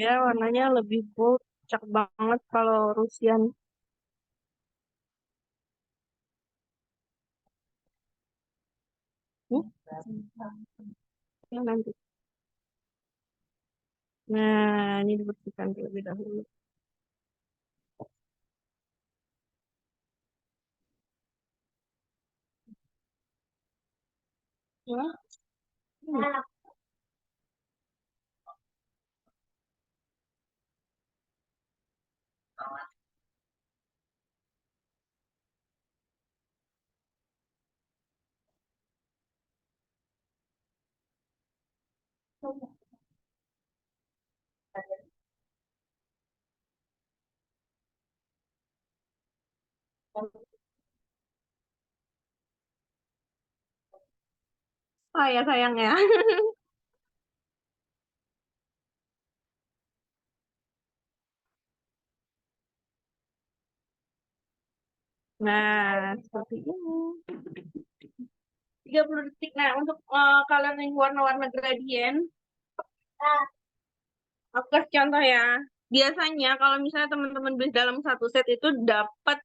Ya, warnanya lebih bold, cakep banget kalau Rusian. Hmm? Ya, nanti. Nah, ini dibersihkan terlebih dahulu. Ya. Hmm. Oh ya sayang ya. Nah, seperti ini. 30 detik. Nah, untuk coloring warna-warna gradien, aku kasih contoh ya. Biasanya kalau misalnya teman-teman beli dalam satu set itu dapat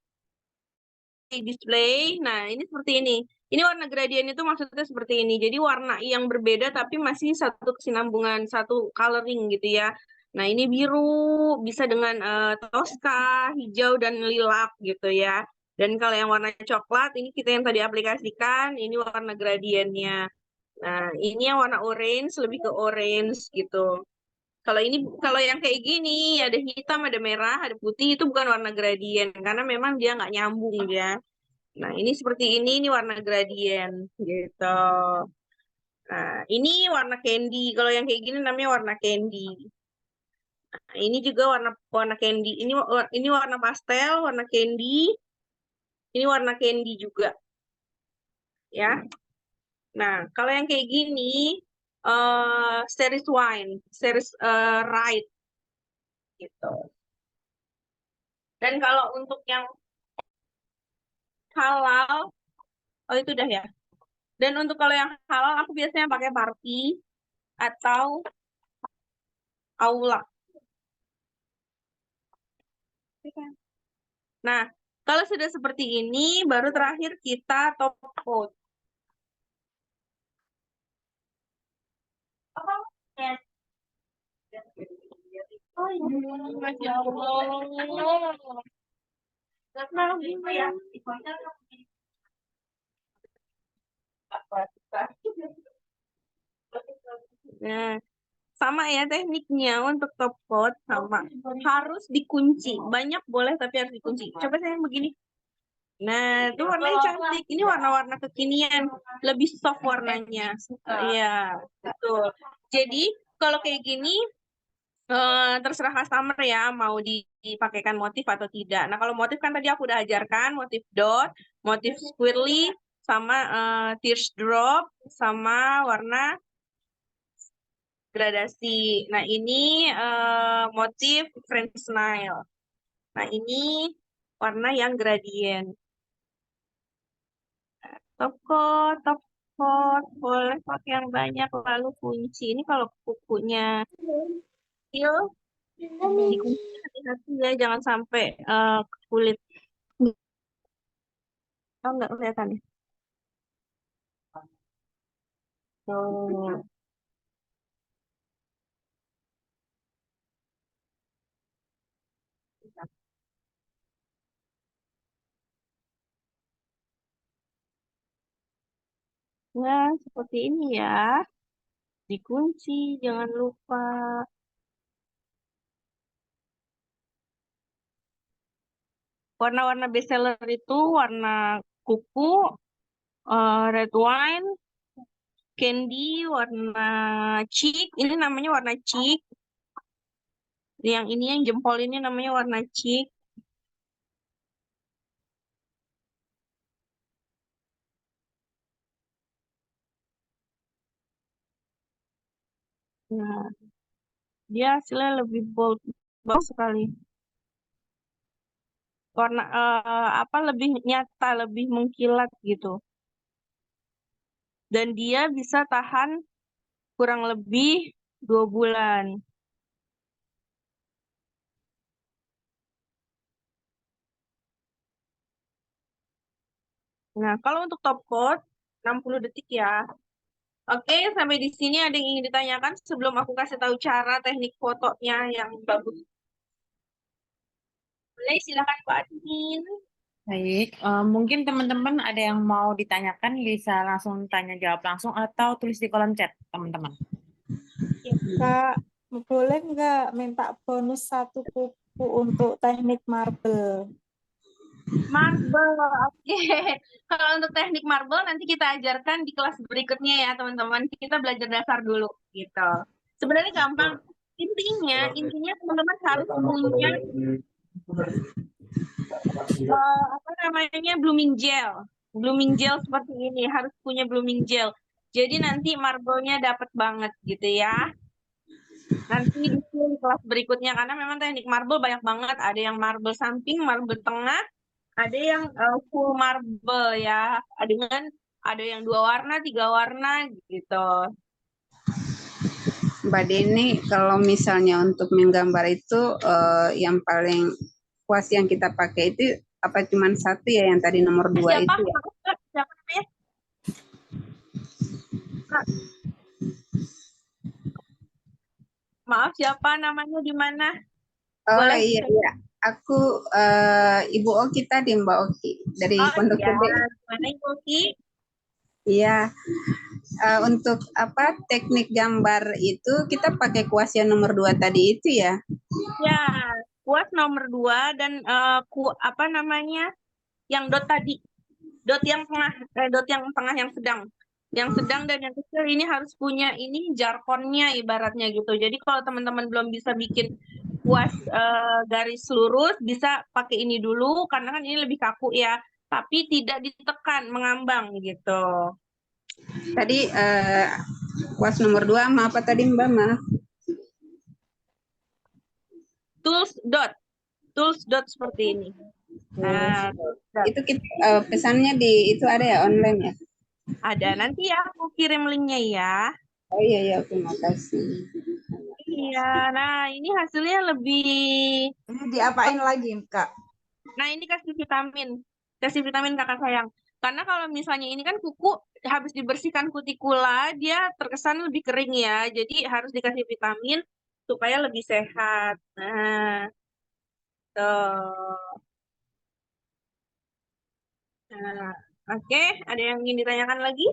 display. Nah, ini seperti ini. Ini warna gradien itu maksudnya seperti ini. Jadi warna yang berbeda tapi masih satu kesinambungan, satu coloring gitu ya. Nah, ini biru bisa dengan toska, hijau dan lilac gitu ya. Dan kalau yang warna coklat ini kita yang tadi aplikasikan, ini warna gradiennya. Nah, ini yang warna orange lebih ke orange gitu. Kalau ini kalau yang kayak gini ada hitam, ada merah, ada putih itu bukan warna gradien karena memang dia nggak nyambung ya. Nah, ini seperti ini warna gradien gitu. Nah, ini warna candy. Kalau yang kayak gini namanya warna candy. Nah, ini juga warna warna candy. Ini warna pastel, warna candy. Ini warna candy juga, ya. Nah, kalau yang kayak gini series wine, series right gitu. Dan kalau untuk yang halal, oh itu udah ya. Dan untuk kalau yang halal aku biasanya pakai party atau aula. Nah, kalau sudah seperti ini, baru terakhir kita top coat. Oh iya, Masya Allah. Nah, sama ya tekniknya untuk top coat sama. Harus dikunci. Banyak boleh tapi harus dikunci. Coba saya begini. Nah, itu warnanya cantik. Ini warna-warna kekinian. Lebih soft warnanya. Iya, betul. Jadi, kalau kayak gini, terserah customer ya, mau dipakaikan motif atau tidak. Nah, kalau motif kan tadi aku udah ajarkan, motif dot, motif swirly, sama teardrop, sama warna gradasi. Nah, ini motif French snail. Nah, ini warna yang gradient. Top coat, boleh pakai yang banyak, lalu kunci. Ini kalau kukunya kecil, dikunci hati-hati ya, jangan sampai ke kulit. Oh, nggak kelihatan ya? Tuh. Nah, seperti ini ya. Dikunci, jangan lupa. Warna-warna bestseller itu warna kuku, red wine, candy, warna cheek. Ini namanya warna cheek. Yang ini yang jempol ini namanya warna cheek. Nah, dia hasilnya lebih bold, bagus sekali. Warna apa lebih nyata, lebih mengkilat gitu. Dan dia bisa tahan kurang lebih 2 bulan. Nah, kalau untuk top coat 60 detik ya. Oke, sampai di sini ada yang ingin ditanyakan sebelum aku kasih tahu cara teknik fotonya yang bagus. Boleh, silakan Pak Admin. Baik, mungkin teman-teman ada yang mau ditanyakan bisa langsung tanya jawab langsung atau tulis di kolom chat, teman-teman. Kak, boleh nggak minta bonus 1 kuku untuk teknik marble? Marble, oke. Kalau untuk teknik marble nanti kita ajarkan di kelas berikutnya ya teman-teman. Kita belajar dasar dulu gitu. Sebenarnya gampang. Intinya teman-teman harus punya apa namanya blooming gel seperti ini harus punya blooming gel. Jadi nanti marble-nya dapat banget gitu ya. Nanti di kelas berikutnya karena memang teknik marble banyak banget. Ada yang marble samping, marble tengah, ada yang full marble ya. Ada yang 2 warna, 3 warna gitu. Mbak Deni, kalau misalnya untuk menggambar itu yang paling kuas yang kita pakai itu apa cuman satu ya yang tadi nomor 2 Siapa? itu ya? Siapa namanya? Kak. Maaf, siapa namanya di mana? Oh Boleh. iya. Aku Ibu Oki tadi, Mbak Oki dari Oh Pondok iya, Gede. gimana Ibu Oki? Iya. Untuk apa teknik gambar itu kita pakai kuas yang nomor 2 tadi itu ya? Ya, kuas nomor 2 dan apa namanya? Yang dot tadi. Dot yang tengah yang sedang. Yang sedang dan yang kecil ini harus punya ini jargonnya ibaratnya gitu. Jadi kalau teman-teman belum bisa bikin kuas garis lurus bisa pakai ini dulu karena kan ini lebih kaku ya. Tapi tidak ditekan, mengambang gitu. Tadi kuas nomor 2 sama apa tadi Mbak? Maaf. Tools dot seperti ini. Nah, Itu kita, pesannya di itu ada ya online ya? ada nanti ya aku kirim linknya ya. Oh iya, terima kasih. Iya, nah ini hasilnya lebih. Ini diapain lagi, Kak? Nah ini kasih vitamin kakak sayang. Karena kalau misalnya ini kan kuku habis dibersihkan kutikula, dia terkesan lebih kering ya. Jadi harus dikasih vitamin supaya lebih sehat. Nah, tuh. Nah, oke, ada yang ingin ditanyakan lagi?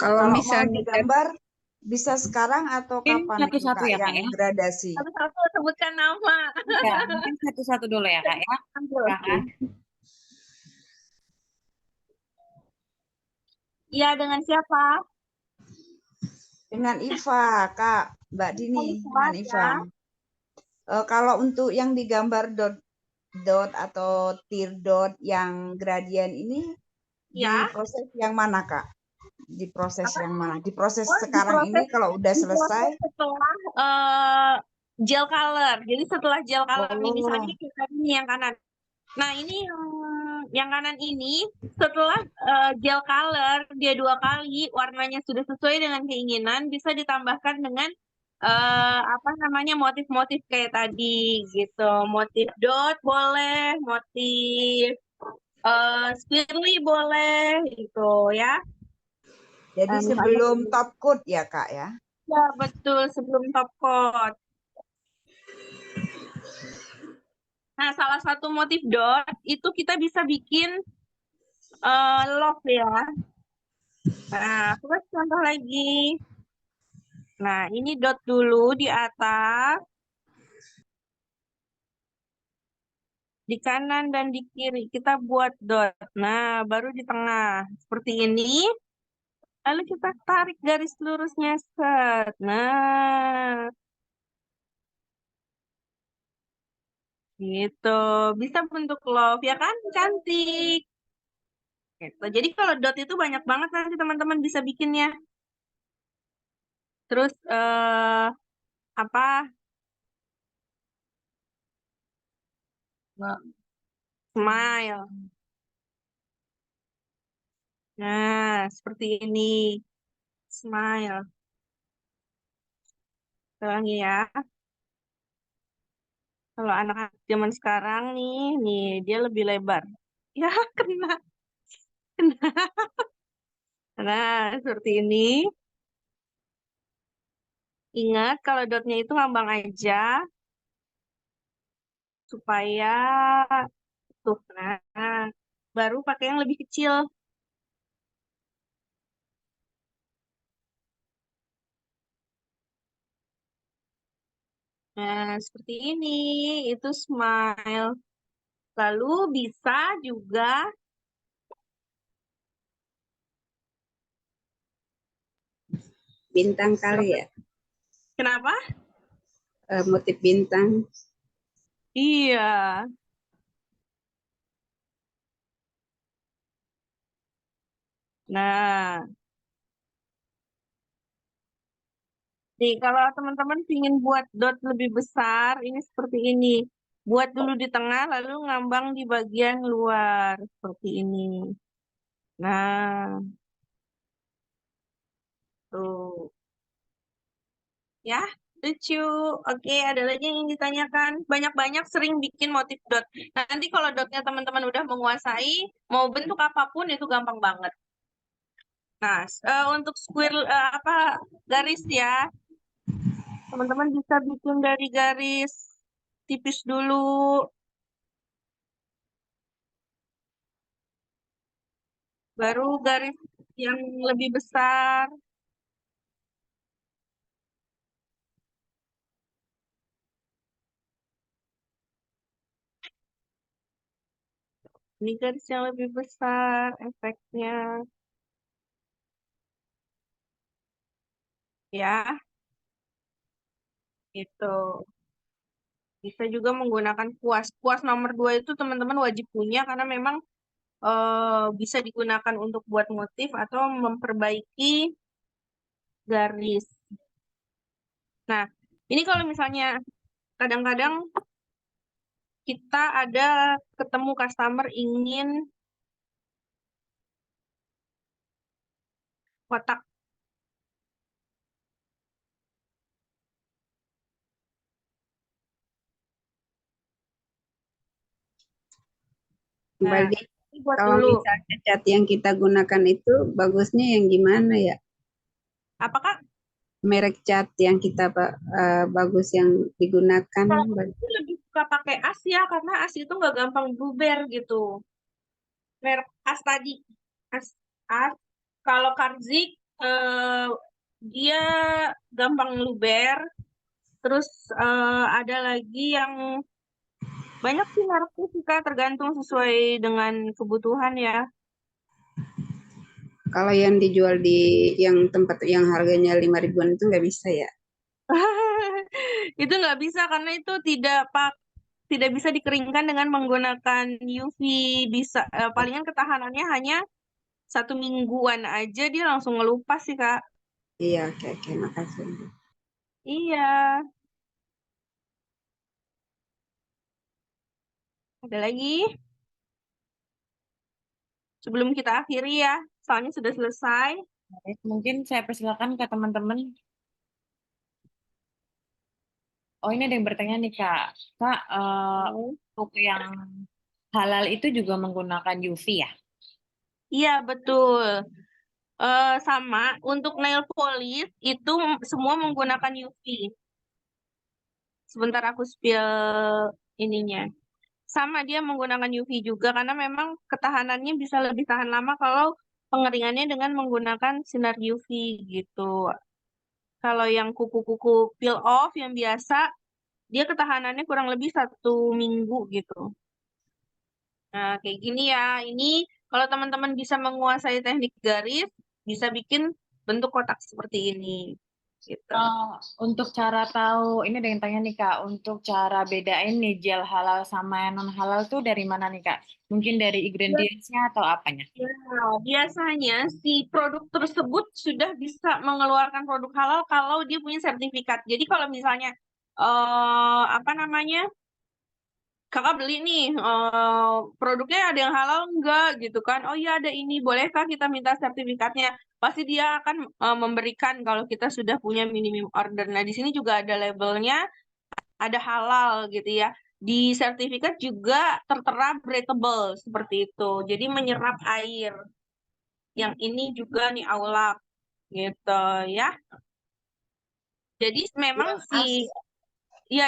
Kalau Kalau mau misalnya digambar bisa sekarang atau Mungkin kapan itu satu-satu Kak ya, Kak, yang ya. gradasi? Satu-satu sebutkan nama. Ya, mungkin satu-satu dulu ya, Kak, ya. Silahkan. Iya, dengan siapa? Dengan Iva, Kak, Mbak Dini, dengan Iva. Kalau untuk yang digambar dot atau tear dot yang gradient ini Ya. diproses yang mana, Kak? Diproses Apa? yang mana? Diproses Oh, sekarang ini kalau udah selesai? setelah gel color. Jadi setelah gel color nih, misalnya Oh, kita ini yang kanan. Nah, ini yang kanan ini setelah gel color dia 2 kali, warnanya sudah sesuai dengan keinginan, bisa ditambahkan dengan apa namanya motif-motif kayak tadi gitu. Motif dot boleh, motif swirly boleh gitu ya. jadi Misalnya sebelum top coat ya, Kak ya? ya betul sebelum top coat. Nah, salah satu motif dot itu kita bisa bikin love ya. Nah, terus contoh lagi. Nah, ini dot dulu di atas, di kanan dan di kiri kita buat dot. Nah, baru di tengah seperti ini. Lalu kita tarik garis lurusnya set. Nah, gitu. Bisa bentuk love ya kan? Cantik. Gitu. Jadi kalau dot itu banyak banget nanti teman-teman bisa bikinnya. Terus apa? Smile. Nah, seperti ini. Smile. Ulangi ya. Kalau anak-anak zaman sekarang nih dia lebih lebar. Ya, kena. Kena. Nah, seperti ini. Ingat kalau dotnya itu ngambang aja supaya tuh. Nah, baru pakai yang lebih kecil. Nah, seperti ini. Itu smile. Lalu bisa juga bintang kali ya, kenapa? motif bintang. Iya. Nah, nih, kalau teman-teman ingin buat dot lebih besar, ini seperti ini. Buat dulu di tengah, lalu ngambang di bagian luar. Seperti ini. Nah, tuh. Ya, lucu. Oke, ada lagi yang ingin ditanyakan? Banyak-banyak sering bikin motif dot. Nanti kalau dotnya teman-teman udah menguasai, mau bentuk apapun itu gampang banget. Nah, untuk square apa garis ya, teman-teman bisa bikin dari garis tipis dulu. Baru garis yang lebih besar. Ini garis yang lebih besar efeknya. Ya, itu. Bisa juga menggunakan kuas. Kuas nomor 2 itu teman-teman wajib punya karena memang bisa digunakan untuk buat motif atau memperbaiki garis. Nah, ini kalau misalnya kadang-kadang kita ada ketemu customer ingin kotak. Nah, Kembali, ini buat kalau dulu. misalnya cat yang kita gunakan itu bagusnya yang gimana ya? Apakah Merek cat yang kita bagus yang digunakan? kalau aku lebih suka pakai as ya, karena as itu nggak gampang bluber gitu. Merek as tadi. As. Kalau Karzik eh, dia gampang luber. Terus ada lagi yang banyak sih mereknya sih Kak, tergantung sesuai dengan kebutuhan ya. Kalau yang dijual di yang tempat yang harganya 5 ribuan itu nggak bisa ya? Itu nggak bisa karena itu tidak bisa dikeringkan dengan menggunakan UV. Bisa palingan ketahanannya hanya 1 mingguan aja dia langsung ngelupas sih Kak. Iya, oke, makasih. Iya. Ada lagi? Sebelum kita akhiri ya, soalnya sudah selesai. Baik, mungkin saya persilakan ke teman-teman. Oh, ini ada yang bertanya nih, Kak. Kak, untuk yang halal itu juga menggunakan UV ya? Iya, betul. Sama, untuk nail polish itu semua menggunakan UV. Sebentar aku spill ininya. Sama, dia menggunakan UV juga karena memang ketahanannya bisa lebih tahan lama kalau pengeringannya dengan menggunakan sinar UV gitu. Kalau yang kuku-kuku peel off yang biasa, dia ketahanannya kurang lebih 1 minggu gitu. Nah, kayak gini ya. Ini kalau teman-teman bisa menguasai teknik garis, bisa bikin bentuk kotak seperti ini. Gitu. Untuk cara tahu, ini ada yang tanya nih, Kak, untuk cara bedain nih gel halal sama yang non halal tuh dari mana nih, Kak? Mungkin dari ingredients-nya atau apanya? Ya, biasanya si produk tersebut sudah bisa mengeluarkan produk halal kalau dia punya sertifikat. Jadi kalau misalnya apa namanya? Kakak beli nih produknya ada yang halal enggak gitu kan? Oh iya ada ini, bolehkah kita minta sertifikatnya? Pasti dia akan memberikan kalau kita sudah punya minimum order. Nah, di sini juga ada labelnya, ada halal gitu ya. Di sertifikat juga tertera breathable seperti itu. Jadi menyerap air. Yang ini juga nih aulak gitu ya. Jadi memang Ya, ya